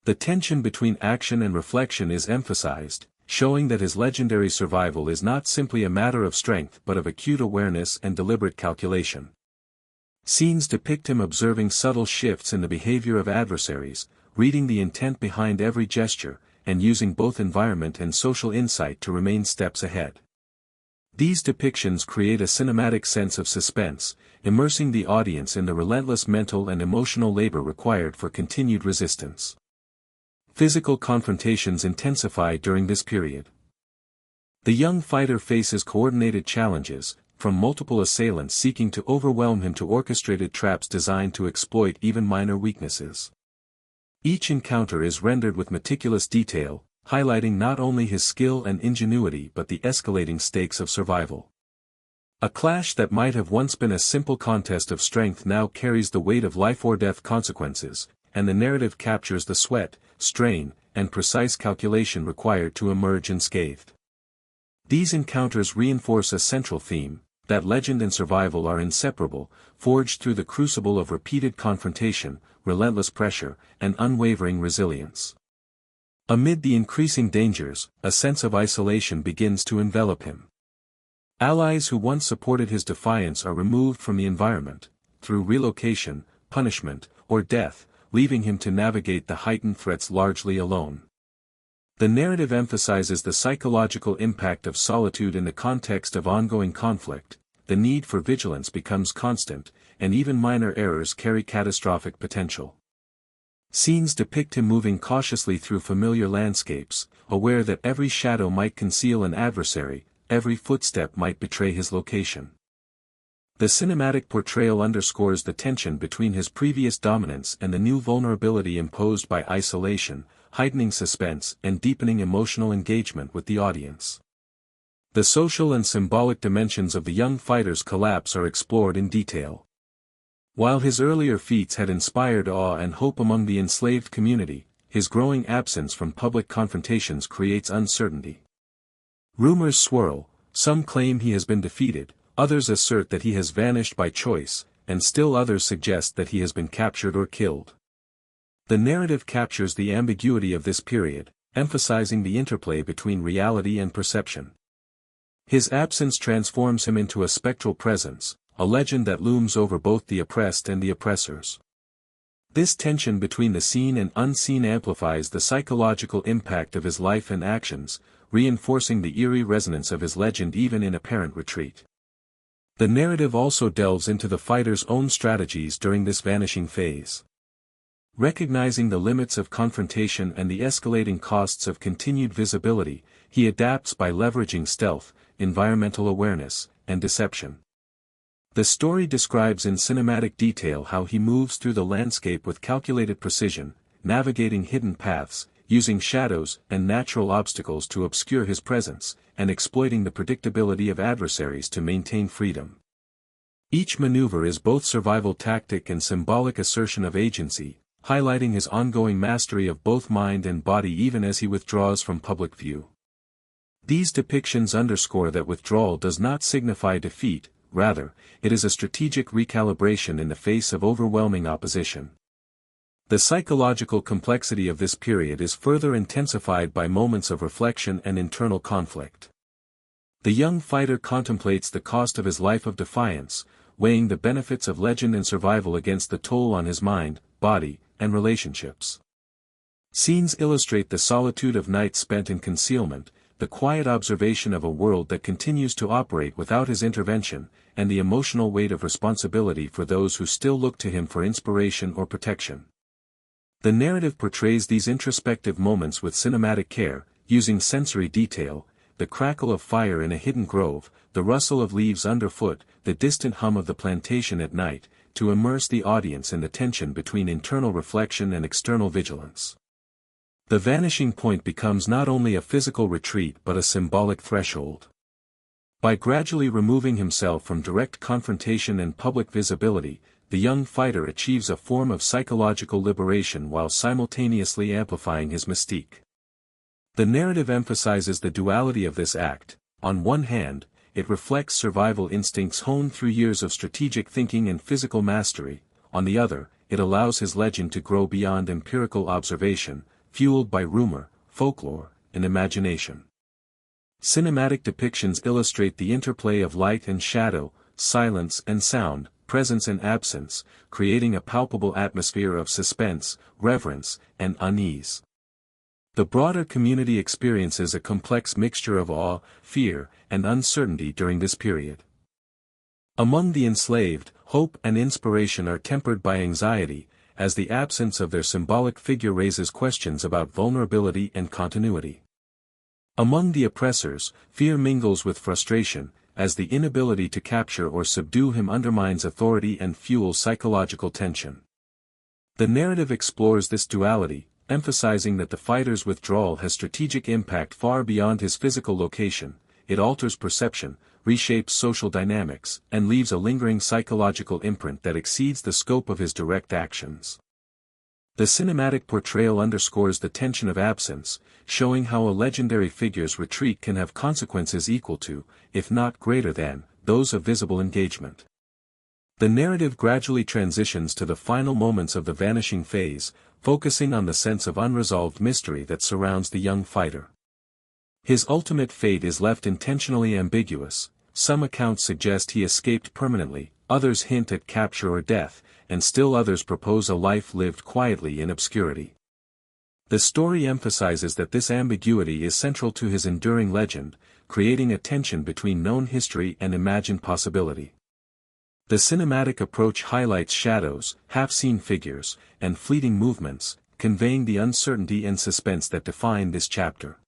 The tension between action and reflection is emphasized, showing that his legendary survival is not simply a matter of strength but of acute awareness and deliberate calculation. Scenes depict him observing subtle shifts in the behavior of adversaries, reading the intent behind every gesture, and using both environment and social insight to remain steps ahead. These depictions create a cinematic sense of suspense, immersing the audience in the relentless mental and emotional labor required for continued resistance. Physical confrontations intensify during this period. The young fighter faces coordinated challenges, from multiple assailants seeking to overwhelm him to orchestrated traps designed to exploit even minor weaknesses. Each encounter is rendered with meticulous detail, highlighting not only his skill and ingenuity but the escalating stakes of survival. A clash that might have once been a simple contest of strength now carries the weight of life-or-death consequences, and the narrative captures the sweat, strain, and precise calculation required to emerge unscathed. These encounters reinforce a central theme, that legend and survival are inseparable, forged through the crucible of repeated confrontation, relentless pressure, and unwavering resilience. Amid the increasing dangers, a sense of isolation begins to envelop him. Allies who once supported his defiance are removed from the environment, through relocation, punishment, or death, leaving him to navigate the heightened threats largely alone. The narrative emphasizes the psychological impact of solitude in the context of ongoing conflict. The need for vigilance becomes constant, and even minor errors carry catastrophic potential. Scenes depict him moving cautiously through familiar landscapes, aware that every shadow might conceal an adversary, every footstep might betray his location. The cinematic portrayal underscores the tension between his previous dominance and the new vulnerability imposed by isolation, heightening suspense and deepening emotional engagement with the audience. The social and symbolic dimensions of the young fighter's collapse are explored in detail. While his earlier feats had inspired awe and hope among the enslaved community, his growing absence from public confrontations creates uncertainty. Rumors swirl, some claim he has been defeated, others assert that he has vanished by choice, and still others suggest that he has been captured or killed. The narrative captures the ambiguity of this period, emphasizing the interplay between reality and perception. His absence transforms him into a spectral presence, a legend that looms over both the oppressed and the oppressors. This tension between the seen and unseen amplifies the psychological impact of his life and actions, reinforcing the eerie resonance of his legend even in apparent retreat. The narrative also delves into the fighter's own strategies during this vanishing phase. Recognizing the limits of confrontation and the escalating costs of continued visibility, he adapts by leveraging stealth, environmental awareness, and deception. The story describes in cinematic detail how he moves through the landscape with calculated precision, navigating hidden paths, using shadows and natural obstacles to obscure his presence, and exploiting the predictability of adversaries to maintain freedom. Each maneuver is both survival tactic and symbolic assertion of agency, highlighting his ongoing mastery of both mind and body even as he withdraws from public view. These depictions underscore that withdrawal does not signify defeat, rather, it is a strategic recalibration in the face of overwhelming opposition. The psychological complexity of this period is further intensified by moments of reflection and internal conflict. The young fighter contemplates the cost of his life of defiance, weighing the benefits of legend and survival against the toll on his mind, body, and relationships. Scenes illustrate the solitude of nights spent in concealment, the quiet observation of a world that continues to operate without his intervention, and the emotional weight of responsibility for those who still look to him for inspiration or protection. The narrative portrays these introspective moments with cinematic care, using sensory detail, the crackle of fire in a hidden grove, the rustle of leaves underfoot, the distant hum of the plantation at night, to immerse the audience in the tension between internal reflection and external vigilance. The vanishing point becomes not only a physical retreat but a symbolic threshold. By gradually removing himself from direct confrontation and public visibility, the young fighter achieves a form of psychological liberation while simultaneously amplifying his mystique. The narrative emphasizes the duality of this act. On one hand, it reflects survival instincts honed through years of strategic thinking and physical mastery; on the other, it allows his legend to grow beyond empirical observation, fueled by rumor, folklore, and imagination. Cinematic depictions illustrate the interplay of light and shadow, silence and sound, presence and absence, creating a palpable atmosphere of suspense, reverence, and unease. The broader community experiences a complex mixture of awe, fear, and uncertainty during this period. Among the enslaved, hope and inspiration are tempered by anxiety, as the absence of their symbolic figure raises questions about vulnerability and continuity. Among the oppressors, fear mingles with frustration, as the inability to capture or subdue him undermines authority and fuels psychological tension. The narrative explores this duality, emphasizing that the fighter's withdrawal has strategic impact far beyond his physical location. It alters perception, reshapes social dynamics, and leaves a lingering psychological imprint that exceeds the scope of his direct actions. The cinematic portrayal underscores the tension of absence, showing how a legendary figure's retreat can have consequences equal to, if not greater than, those of visible engagement. The narrative gradually transitions to the final moments of the vanishing phase, focusing on the sense of unresolved mystery that surrounds the young fighter. His ultimate fate is left intentionally ambiguous. Some accounts suggest he escaped permanently, others hint at capture or death, and still others propose a life lived quietly in obscurity. The story emphasizes that this ambiguity is central to his enduring legend, creating a tension between known history and imagined possibility. The cinematic approach highlights shadows, half-seen figures, and fleeting movements, conveying the uncertainty and suspense that define this chapter.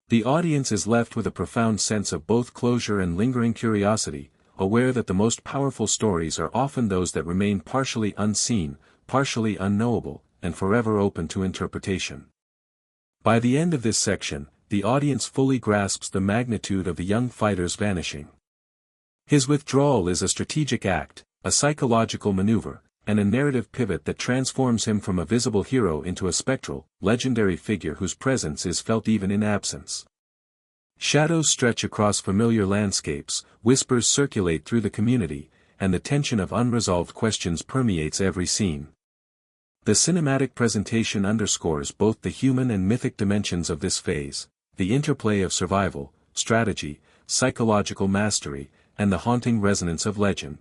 The audience is left with a profound sense of both closure and lingering curiosity, aware that the most powerful stories are often those that remain partially unseen, partially unknowable, and forever open to interpretation. By the end of this section, the audience fully grasps the magnitude of the young fighter's vanishing. His withdrawal is a strategic act, a psychological maneuver, and a narrative pivot that transforms him from a visible hero into a spectral, legendary figure whose presence is felt even in absence. Shadows stretch across familiar landscapes, whispers circulate through the community, and the tension of unresolved questions permeates every scene. The cinematic presentation underscores both the human and mythic dimensions of this phase, the interplay of survival, strategy, psychological mastery, and the haunting resonance of legend.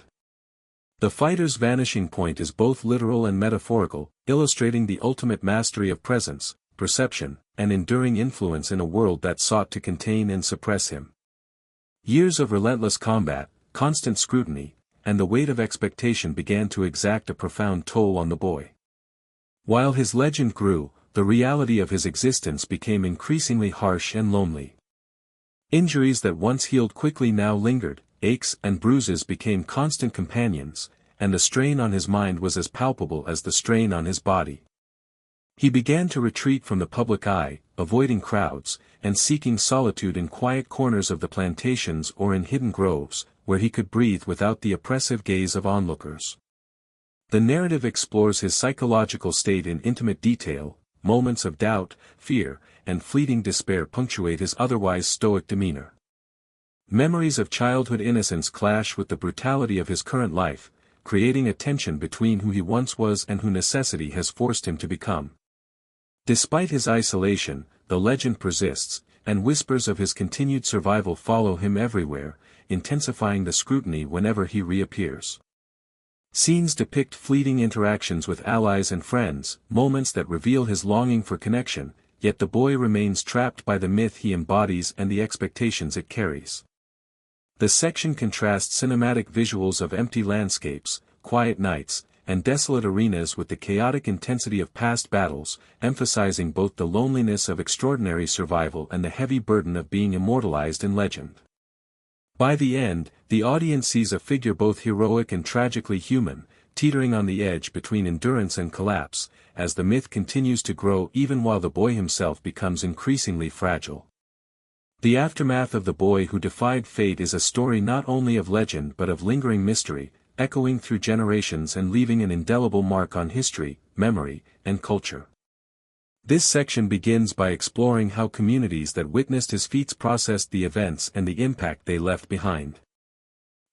The fighter's vanishing point is both literal and metaphorical, illustrating the ultimate mastery of presence, perception, and enduring influence in a world that sought to contain and suppress him. Years of relentless combat, constant scrutiny, and the weight of expectation began to exact a profound toll on the boy. While his legend grew, the reality of his existence became increasingly harsh and lonely. Injuries that once healed quickly now lingered, aches and bruises became constant companions, and the strain on his mind was as palpable as the strain on his body. He began to retreat from the public eye, avoiding crowds, and seeking solitude in quiet corners of the plantations or in hidden groves, where he could breathe without the oppressive gaze of onlookers. The narrative explores his psychological state in intimate detail. Moments of doubt, fear, and fleeting despair punctuate his otherwise stoic demeanor. Memories of childhood innocence clash with the brutality of his current life, creating a tension between who he once was and who necessity has forced him to become. Despite his isolation, the legend persists, and whispers of his continued survival follow him everywhere, intensifying the scrutiny whenever he reappears. Scenes depict fleeting interactions with allies and friends, moments that reveal his longing for connection, yet the boy remains trapped by the myth he embodies and the expectations it carries. The section contrasts cinematic visuals of empty landscapes, quiet nights, and desolate arenas with the chaotic intensity of past battles, emphasizing both the loneliness of extraordinary survival and the heavy burden of being immortalized in legend. By the end, the audience sees a figure both heroic and tragically human, teetering on the edge between endurance and collapse, as the myth continues to grow even while the boy himself becomes increasingly fragile. The aftermath of the boy who defied fate is a story not only of legend but of lingering mystery, echoing through generations and leaving an indelible mark on history, memory, and culture. This section begins by exploring how communities that witnessed his feats processed the events and the impact they left behind.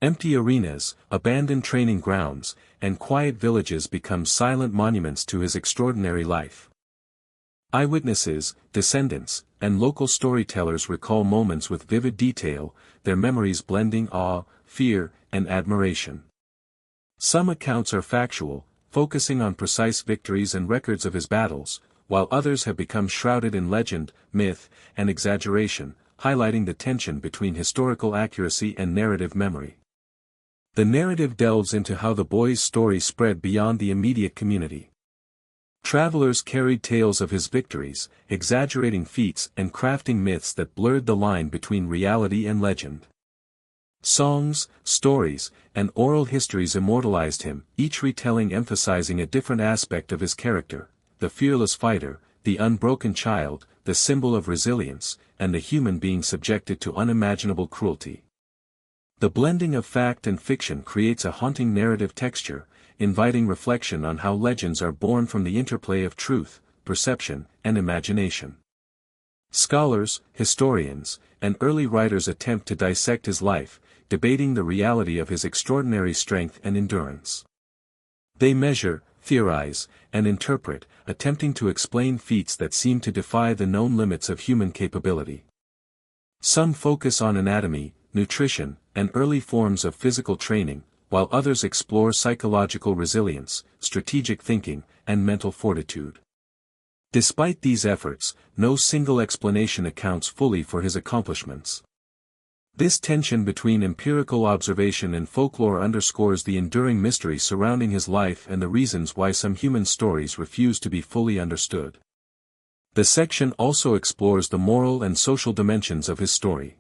Empty arenas, abandoned training grounds, and quiet villages become silent monuments to his extraordinary life. Eyewitnesses, descendants, and local storytellers recall moments with vivid detail, their memories blending awe, fear, and admiration. Some accounts are factual, focusing on precise victories and records of his battles, while others have become shrouded in legend, myth, and exaggeration, highlighting the tension between historical accuracy and narrative memory. The narrative delves into how the boy's story spread beyond the immediate community. Travelers carried tales of his victories, exaggerating feats and crafting myths that blurred the line between reality and legend. Songs, stories, and oral histories immortalized him, each retelling emphasizing a different aspect of his character: the fearless fighter, the unbroken child, the symbol of resilience, and the human being subjected to unimaginable cruelty. The blending of fact and fiction creates a haunting narrative texture, inviting reflection on how legends are born from the interplay of truth, perception, and imagination. Scholars, historians, and early writers attempt to dissect his life, debating the reality of his extraordinary strength and endurance. They measure, theorize, and interpret, attempting to explain feats that seem to defy the known limits of human capability. Some focus on anatomy, nutrition, and early forms of physical training, while others explore psychological resilience, strategic thinking, and mental fortitude. Despite these efforts, no single explanation accounts fully for his accomplishments. This tension between empirical observation and folklore underscores the enduring mystery surrounding his life and the reasons why some human stories refuse to be fully understood. The section also explores the moral and social dimensions of his story.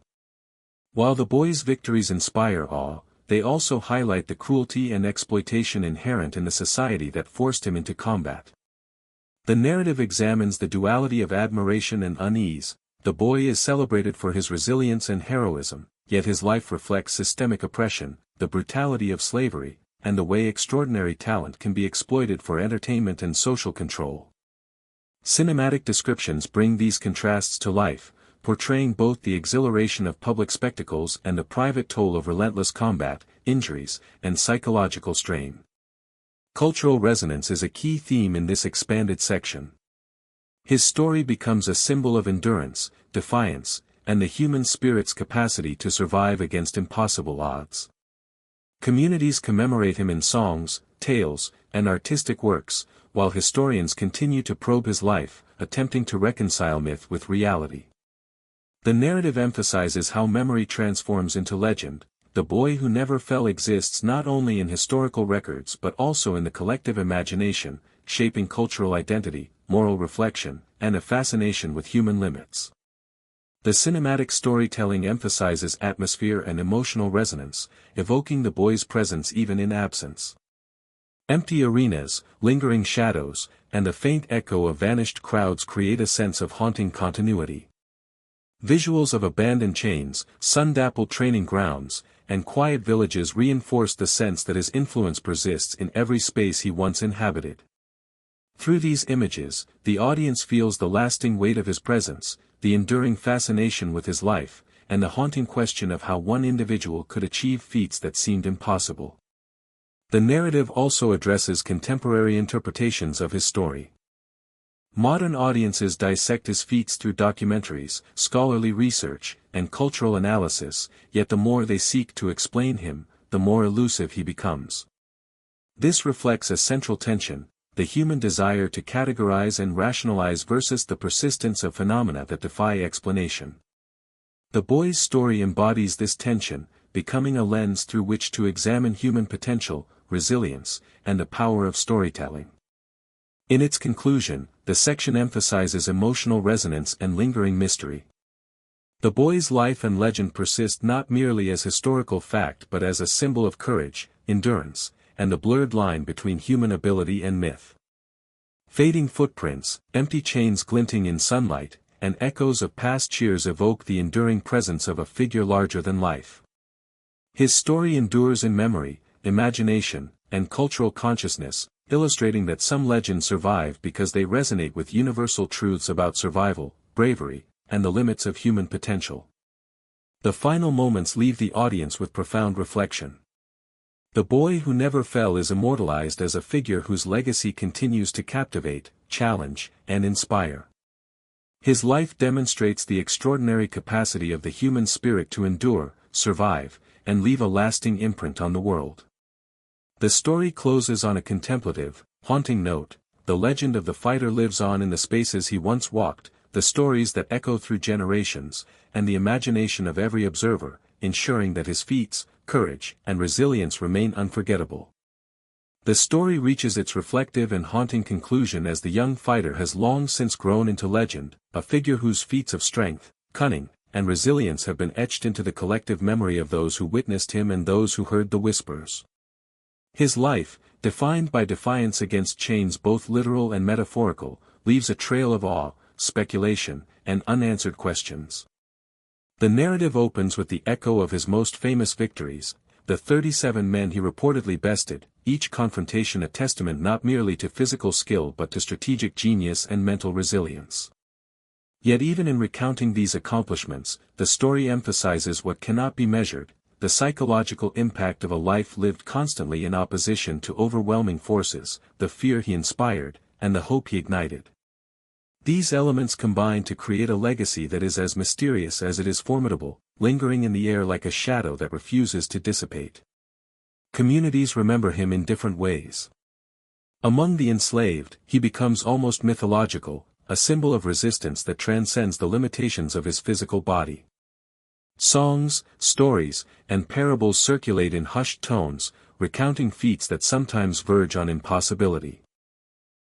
While the boy's victories inspire awe, they also highlight the cruelty and exploitation inherent in the society that forced him into combat. The narrative examines the duality of admiration and unease. The boy is celebrated for his resilience and heroism, yet his life reflects systemic oppression, the brutality of slavery, and the way extraordinary talent can be exploited for entertainment and social control. Cinematic descriptions bring these contrasts to life, portraying both the exhilaration of public spectacles and the private toll of relentless combat, injuries, and psychological strain. Cultural resonance is a key theme in this expanded section. His story becomes a symbol of endurance, defiance, and the human spirit's capacity to survive against impossible odds. Communities commemorate him in songs, tales, and artistic works, while historians continue to probe his life, attempting to reconcile myth with reality. The narrative emphasizes how memory transforms into legend. The boy who never fell exists not only in historical records but also in the collective imagination, shaping cultural identity, moral reflection, and a fascination with human limits. The cinematic storytelling emphasizes atmosphere and emotional resonance, evoking the boy's presence even in absence. Empty arenas, lingering shadows, and a faint echo of vanished crowds create a sense of haunting continuity. Visuals of abandoned chains, sun-dappled training grounds, and quiet villages reinforce the sense that his influence persists in every space he once inhabited. Through these images, the audience feels the lasting weight of his presence, the enduring fascination with his life, and the haunting question of how one individual could achieve feats that seemed impossible. The narrative also addresses contemporary interpretations of his story. Modern audiences dissect his feats through documentaries, scholarly research, and cultural analysis, yet the more they seek to explain him, the more elusive he becomes. This reflects a central tension, the human desire to categorize and rationalize versus the persistence of phenomena that defy explanation. The boy's story embodies this tension, becoming a lens through which to examine human potential, resilience, and the power of storytelling. In its conclusion, the section emphasizes emotional resonance and lingering mystery. The boy's life and legend persist not merely as historical fact but as a symbol of courage, endurance, and the blurred line between human ability and myth. Fading footprints, empty chains glinting in sunlight, and echoes of past cheers evoke the enduring presence of a figure larger than life. His story endures in memory, imagination, and cultural consciousness, illustrating that some legends survive because they resonate with universal truths about survival, bravery, and the limits of human potential. The final moments leave the audience with profound reflection. The boy who never fell is immortalized as a figure whose legacy continues to captivate, challenge, and inspire. His life demonstrates the extraordinary capacity of the human spirit to endure, survive, and leave a lasting imprint on the world. The story closes on a contemplative, haunting note. The legend of the fighter lives on in the spaces he once walked, the stories that echo through generations, and the imagination of every observer, ensuring that his feats, courage, and resilience remain unforgettable. The story reaches its reflective and haunting conclusion as the young fighter has long since grown into legend, a figure whose feats of strength, cunning, and resilience have been etched into the collective memory of those who witnessed him and those who heard the whispers. His life, defined by defiance against chains both literal and metaphorical, leaves a trail of awe, speculation, and unanswered questions. The narrative opens with the echo of his most famous victories, the 37 men he reportedly bested, each confrontation a testament not merely to physical skill but to strategic genius and mental resilience. Yet even in recounting these accomplishments, the story emphasizes what cannot be measured, the psychological impact of a life lived constantly in opposition to overwhelming forces, the fear he inspired, and the hope he ignited. These elements combine to create a legacy that is as mysterious as it is formidable, lingering in the air like a shadow that refuses to dissipate. Communities remember him in different ways. Among the enslaved, he becomes almost mythological, a symbol of resistance that transcends the limitations of his physical body. Songs, stories, and parables circulate in hushed tones, recounting feats that sometimes verge on impossibility.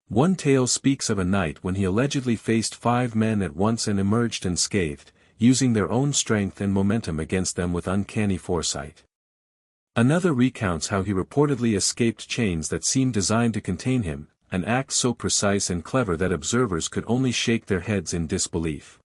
One tale speaks of a night when he allegedly faced 5 men at once and emerged unscathed, using their own strength and momentum against them with uncanny foresight. Another recounts how he reportedly escaped chains that seemed designed to contain him, an act so precise and clever that observers could only shake their heads in disbelief.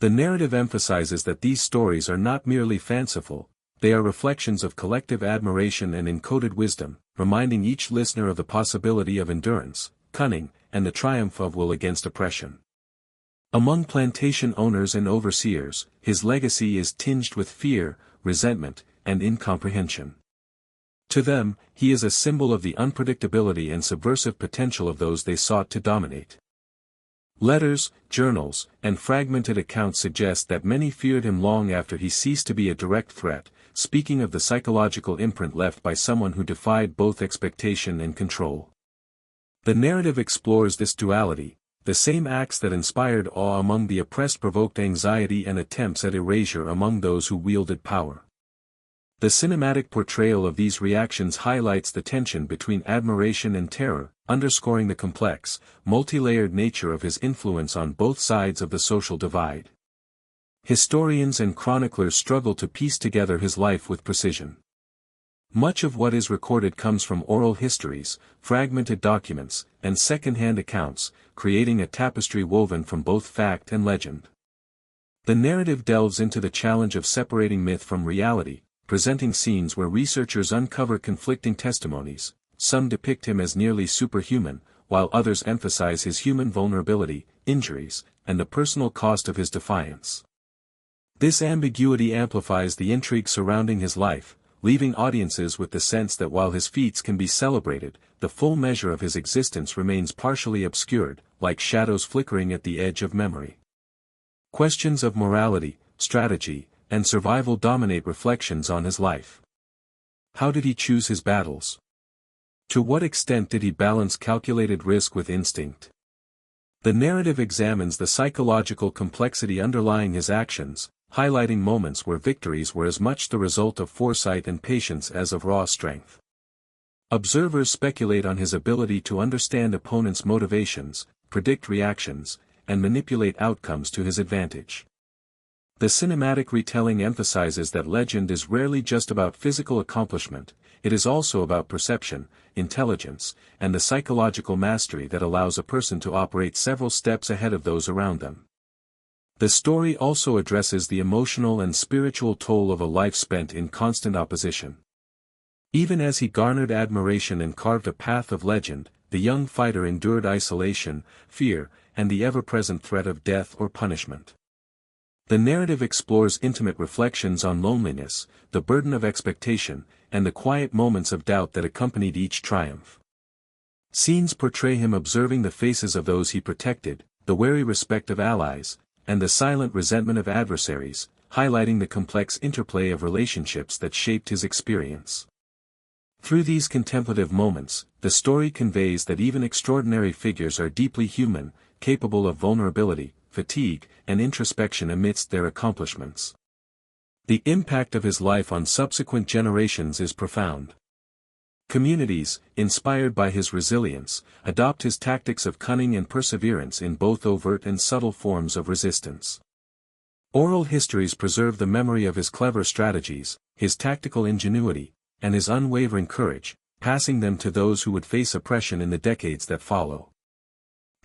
The narrative emphasizes that these stories are not merely fanciful, they are reflections of collective admiration and encoded wisdom, reminding each listener of the possibility of endurance, cunning, and the triumph of will against oppression. Among plantation owners and overseers, his legacy is tinged with fear, resentment, and incomprehension. To them, he is a symbol of the unpredictability and subversive potential of those they sought to dominate. Letters, journals, and fragmented accounts suggest that many feared him long after he ceased to be a direct threat, speaking of the psychological imprint left by someone who defied both expectation and control. The narrative explores this duality. The same acts that inspired awe among the oppressed provoked anxiety and attempts at erasure among those who wielded power. The cinematic portrayal of these reactions highlights the tension between admiration and terror, underscoring the complex, multi-layered nature of his influence on both sides of the social divide. Historians and chroniclers struggle to piece together his life with precision. Much of what is recorded comes from oral histories, fragmented documents, and second-hand accounts, creating a tapestry woven from both fact and legend. The narrative delves into the challenge of separating myth from reality, presenting scenes where researchers uncover conflicting testimonies. Some depict him as nearly superhuman, while others emphasize his human vulnerability, injuries, and the personal cost of his defiance. This ambiguity amplifies the intrigue surrounding his life, leaving audiences with the sense that while his feats can be celebrated, the full measure of his existence remains partially obscured, like shadows flickering at the edge of memory. Questions of morality, strategy, and survival dominate reflections on his life. How did he choose his battles? To what extent did he balance calculated risk with instinct? The narrative examines the psychological complexity underlying his actions, highlighting moments where victories were as much the result of foresight and patience as of raw strength. Observers speculate on his ability to understand opponents' motivations, predict reactions, and manipulate outcomes to his advantage. The cinematic retelling emphasizes that legend is rarely just about physical accomplishment, it is also about perception, intelligence, and the psychological mastery that allows a person to operate several steps ahead of those around them. The story also addresses the emotional and spiritual toll of a life spent in constant opposition. Even as he garnered admiration and carved a path of legend, the young fighter endured isolation, fear, and the ever-present threat of death or punishment. The narrative explores intimate reflections on loneliness, the burden of expectation, and the quiet moments of doubt that accompanied each triumph. Scenes portray him observing the faces of those he protected, the wary respect of allies, and the silent resentment of adversaries, highlighting the complex interplay of relationships that shaped his experience. Through these contemplative moments, the story conveys that even extraordinary figures are deeply human, capable of vulnerability, fatigue, and introspection amidst their accomplishments. The impact of his life on subsequent generations is profound. Communities, inspired by his resilience, adopt his tactics of cunning and perseverance in both overt and subtle forms of resistance. Oral histories preserve the memory of his clever strategies, his tactical ingenuity, and his unwavering courage, passing them to those who would face oppression in the decades that follow.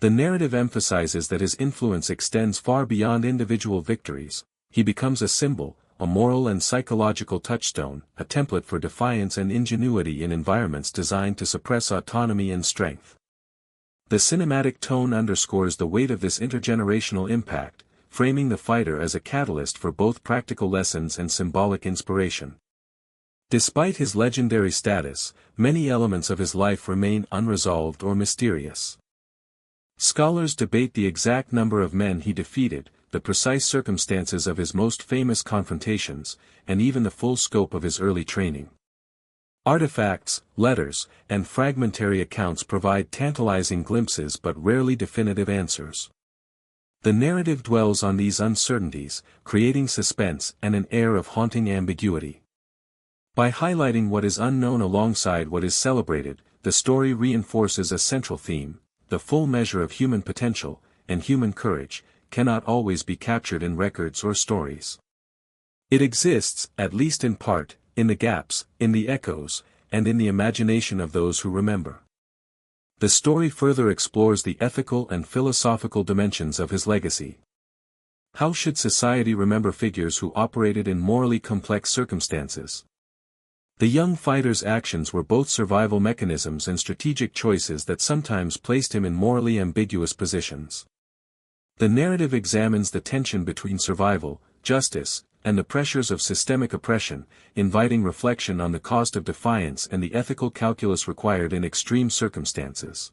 The narrative emphasizes that his influence extends far beyond individual victories. He becomes a symbol, a moral and psychological touchstone, a template for defiance and ingenuity in environments designed to suppress autonomy and strength. The cinematic tone underscores the weight of this intergenerational impact, framing the fighter as a catalyst for both practical lessons and symbolic inspiration. Despite his legendary status, many elements of his life remain unresolved or mysterious. Scholars debate the exact number of men he defeated, the precise circumstances of his most famous confrontations, and even the full scope of his early training. Artifacts, letters, and fragmentary accounts provide tantalizing glimpses but rarely definitive answers. The narrative dwells on these uncertainties, creating suspense and an air of haunting ambiguity. By highlighting what is unknown alongside what is celebrated, the story reinforces a central theme: the full measure of human potential, and human courage, cannot always be captured in records or stories. It exists, at least in part, in the gaps, in the echoes, and in the imagination of those who remember. The story further explores the ethical and philosophical dimensions of his legacy. How should society remember figures who operated in morally complex circumstances? The young fighter's actions were both survival mechanisms and strategic choices that sometimes placed him in morally ambiguous positions. The narrative examines the tension between survival, justice, and the pressures of systemic oppression, inviting reflection on the cost of defiance and the ethical calculus required in extreme circumstances.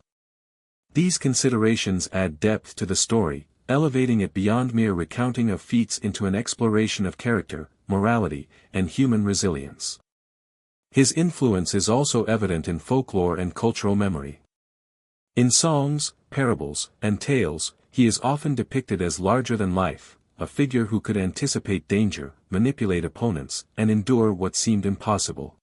These considerations add depth to the story, elevating it beyond mere recounting of feats into an exploration of character, morality, and human resilience. His influence is also evident in folklore and cultural memory. In songs, parables, and tales, he is often depicted as larger than life, a figure who could anticipate danger, manipulate opponents, and endure what seemed impossible.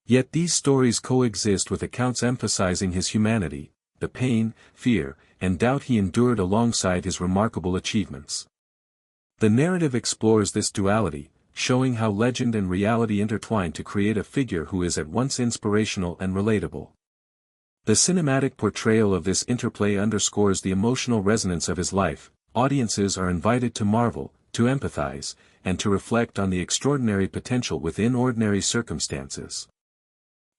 Yet these stories coexist with accounts emphasizing his humanity, the pain, fear, and doubt he endured alongside his remarkable achievements. The narrative explores this duality, showing how legend and reality intertwine to create a figure who is at once inspirational and relatable. The cinematic portrayal of this interplay underscores the emotional resonance of his life. Audiences are invited to marvel, to empathize, and to reflect on the extraordinary potential within ordinary circumstances.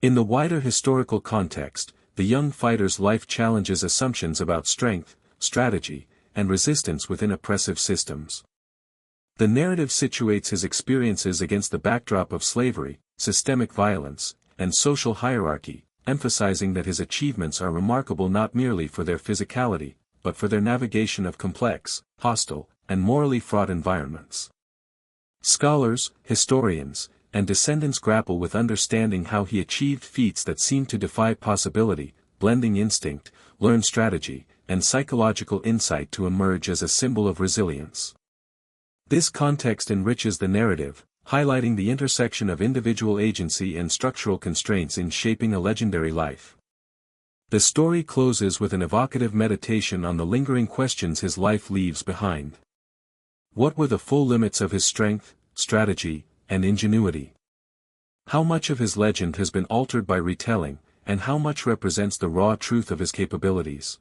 In the wider historical context, the young fighter's life challenges assumptions about strength, strategy, and resistance within oppressive systems. The narrative situates his experiences against the backdrop of slavery, systemic violence, and social hierarchy, emphasizing that his achievements are remarkable not merely for their physicality, but for their navigation of complex, hostile, and morally fraught environments. Scholars, historians, and descendants grapple with understanding how he achieved feats that seem to defy possibility, blending instinct, learned strategy, and psychological insight to emerge as a symbol of resilience. This context enriches the narrative, highlighting the intersection of individual agency and structural constraints in shaping a legendary life. The story closes with an evocative meditation on the lingering questions his life leaves behind. What were the full limits of his strength, strategy, and ingenuity? How much of his legend has been altered by retelling, and how much represents the raw truth of his capabilities?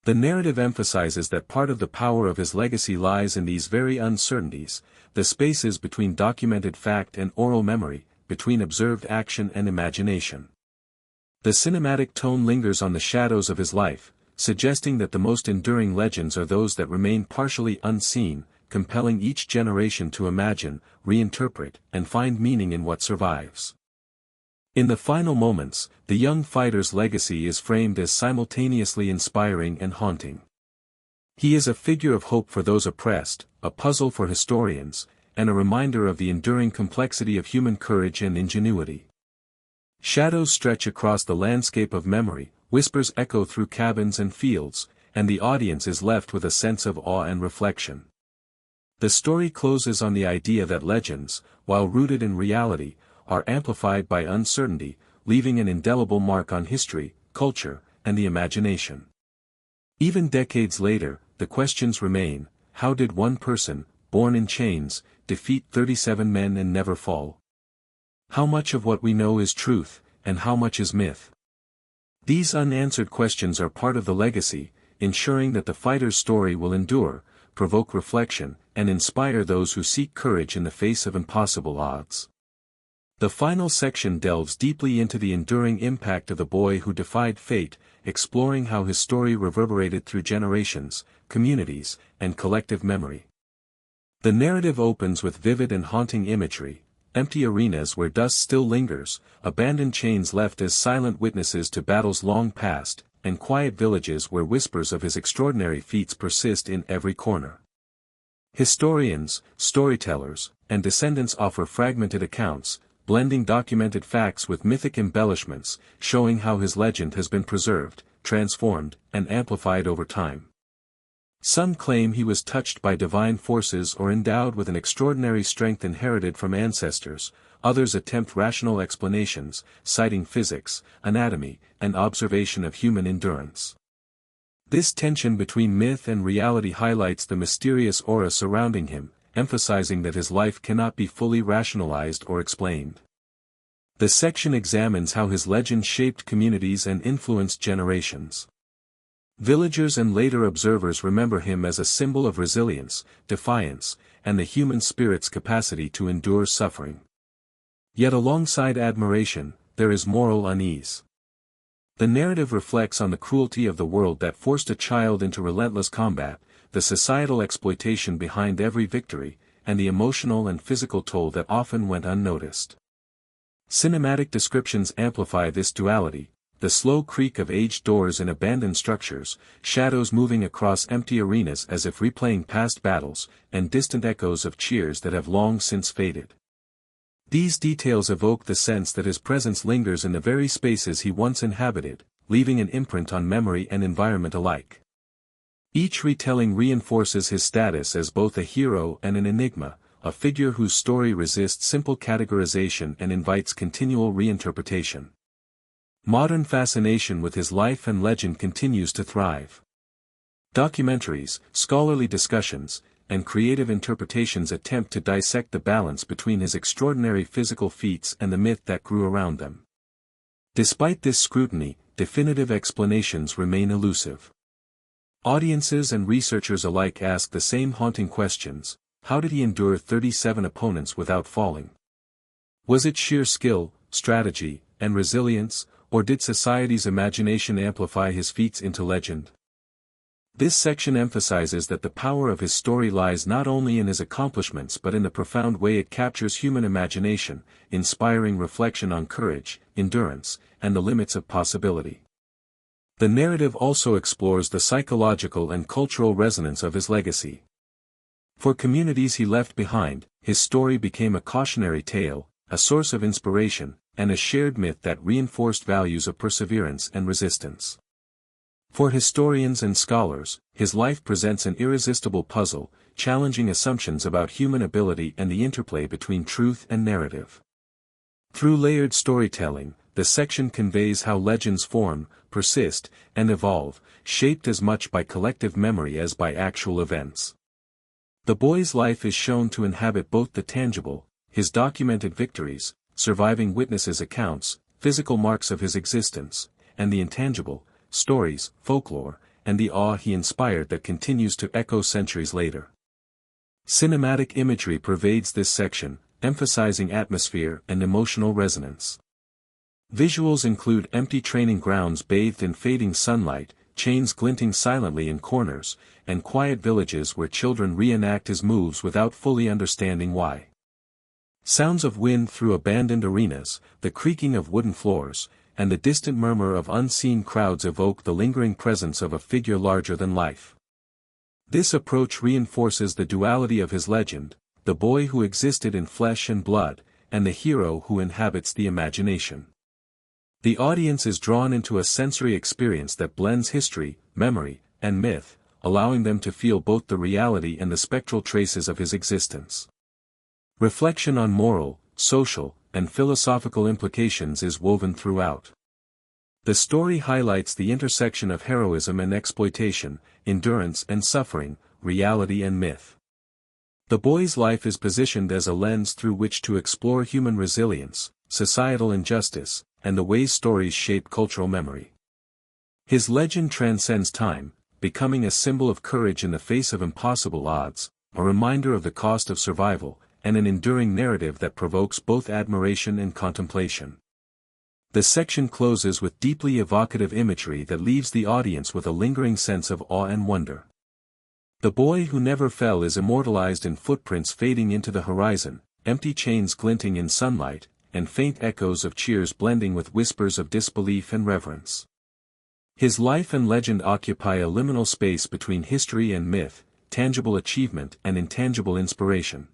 The narrative emphasizes that part of the power of his legacy lies in these very uncertainties, the spaces between documented fact and oral memory, between observed action and imagination. The cinematic tone lingers on the shadows of his life, suggesting that the most enduring legends are those that remain partially unseen, compelling each generation to imagine, reinterpret, and find meaning in what survives. In the final moments, the young fighter's legacy is framed as simultaneously inspiring and haunting. He is a figure of hope for those oppressed, a puzzle for historians, and a reminder of the enduring complexity of human courage and ingenuity. Shadows stretch across the landscape of memory, whispers echo through cabins and fields, and the audience is left with a sense of awe and reflection. The story closes on the idea that legends, while rooted in reality, are amplified by uncertainty, leaving an indelible mark on history, culture, and the imagination. Even decades later, the questions remain: how did one person, born in chains, defeat 37 men and never fall? How much of what we know is truth, and how much is myth? These unanswered questions are part of the legacy, ensuring that the fighter's story will endure, provoke reflection, and inspire those who seek courage in the face of impossible odds. The final section delves deeply into the enduring impact of the boy who defied fate, exploring how his story reverberated through generations, communities, and collective memory. The narrative opens with vivid and haunting imagery: empty arenas where dust still lingers, abandoned chains left as silent witnesses to battles long past, and quiet villages where whispers of his extraordinary feats persist in every corner. Historians, storytellers, and descendants offer fragmented accounts, blending documented facts with mythic embellishments, showing how his legend has been preserved, transformed, and amplified over time. Some claim he was touched by divine forces or endowed with an extraordinary strength inherited from ancestors, others attempt rational explanations, citing physics, anatomy, and observation of human endurance. This tension between myth and reality highlights the mysterious aura surrounding him, emphasizing that his life cannot be fully rationalized or explained. The section examines how his legend shaped communities and influenced generations. Villagers and later observers remember him as a symbol of resilience, defiance, and the human spirit's capacity to endure suffering. Yet alongside admiration, there is moral unease. The narrative reflects on the cruelty of the world that forced a child into relentless combat, the societal exploitation behind every victory, and the emotional and physical toll that often went unnoticed. Cinematic descriptions amplify this duality: the slow creak of aged doors in abandoned structures, shadows moving across empty arenas as if replaying past battles, and distant echoes of cheers that have long since faded. These details evoke the sense that his presence lingers in the very spaces he once inhabited, leaving an imprint on memory and environment alike. Each retelling reinforces his status as both a hero and an enigma, a figure whose story resists simple categorization and invites continual reinterpretation. Modern fascination with his life and legend continues to thrive. Documentaries, scholarly discussions, and creative interpretations attempt to dissect the balance between his extraordinary physical feats and the myth that grew around them. Despite this scrutiny, definitive explanations remain elusive. Audiences and researchers alike ask the same haunting questions: how did he endure 37 opponents without falling? Was it sheer skill, strategy, and resilience, or did society's imagination amplify his feats into legend? This section emphasizes that the power of his story lies not only in his accomplishments but in the profound way it captures human imagination, inspiring reflection on courage, endurance, and the limits of possibility. The narrative also explores the psychological and cultural resonance of his legacy. For communities he left behind, his story became a cautionary tale, a source of inspiration, and a shared myth that reinforced values of perseverance and resistance. For historians and scholars, his life presents an irresistible puzzle, challenging assumptions about human ability and the interplay between truth and narrative. Through layered storytelling, the section conveys how legends form, persist, and evolve, shaped as much by collective memory as by actual events. The boy's life is shown to inhabit both the tangible, his documented victories, surviving witnesses' accounts, physical marks of his existence, and the intangible, stories, folklore, and the awe he inspired that continues to echo centuries later. Cinematic imagery pervades this section, emphasizing atmosphere and emotional resonance. Visuals include empty training grounds bathed in fading sunlight, chains glinting silently in corners, and quiet villages where children reenact his moves without fully understanding why. Sounds of wind through abandoned arenas, the creaking of wooden floors, and the distant murmur of unseen crowds evoke the lingering presence of a figure larger than life. This approach reinforces the duality of his legend, the boy who existed in flesh and blood, and the hero who inhabits the imagination. The audience is drawn into a sensory experience that blends history, memory, and myth, allowing them to feel both the reality and the spectral traces of his existence. Reflection on moral, social, and philosophical implications is woven throughout. The story highlights the intersection of heroism and exploitation, endurance and suffering, reality and myth. The boy's life is positioned as a lens through which to explore human resilience, societal injustice, and the ways stories shape cultural memory. His legend transcends time, becoming a symbol of courage in the face of impossible odds, a reminder of the cost of survival, and an enduring narrative that provokes both admiration and contemplation. The section closes with deeply evocative imagery that leaves the audience with a lingering sense of awe and wonder. The boy who never fell is immortalized in footprints fading into the horizon, empty chains glinting in sunlight, and faint echoes of cheers blending with whispers of disbelief and reverence. His life and legend occupy a liminal space between history and myth, tangible achievement and intangible inspiration.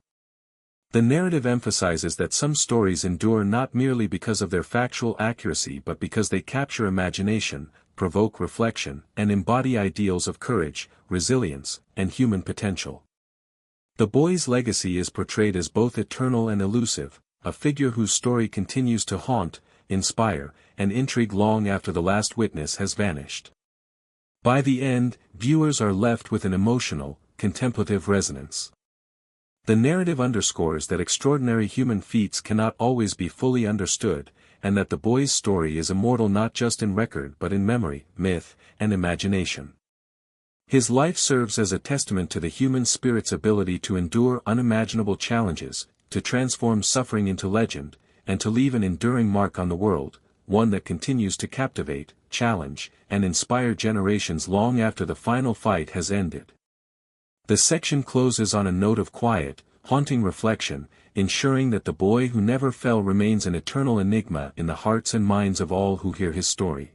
The narrative emphasizes that some stories endure not merely because of their factual accuracy but because they capture imagination, provoke reflection, and embody ideals of courage, resilience, and human potential. The boy's legacy is portrayed as both eternal and elusive, a figure whose story continues to haunt, inspire, and intrigue long after the last witness has vanished. By the end, viewers are left with an emotional, contemplative resonance. The narrative underscores that extraordinary human feats cannot always be fully understood, and that the boy's story is immortal not just in record but in memory, myth, and imagination. His life serves as a testament to the human spirit's ability to endure unimaginable challenges, to transform suffering into legend, and to leave an enduring mark on the world, one that continues to captivate, challenge, and inspire generations long after the final fight has ended. The section closes on a note of quiet, haunting reflection, ensuring that the boy who never fell remains an eternal enigma in the hearts and minds of all who hear his story.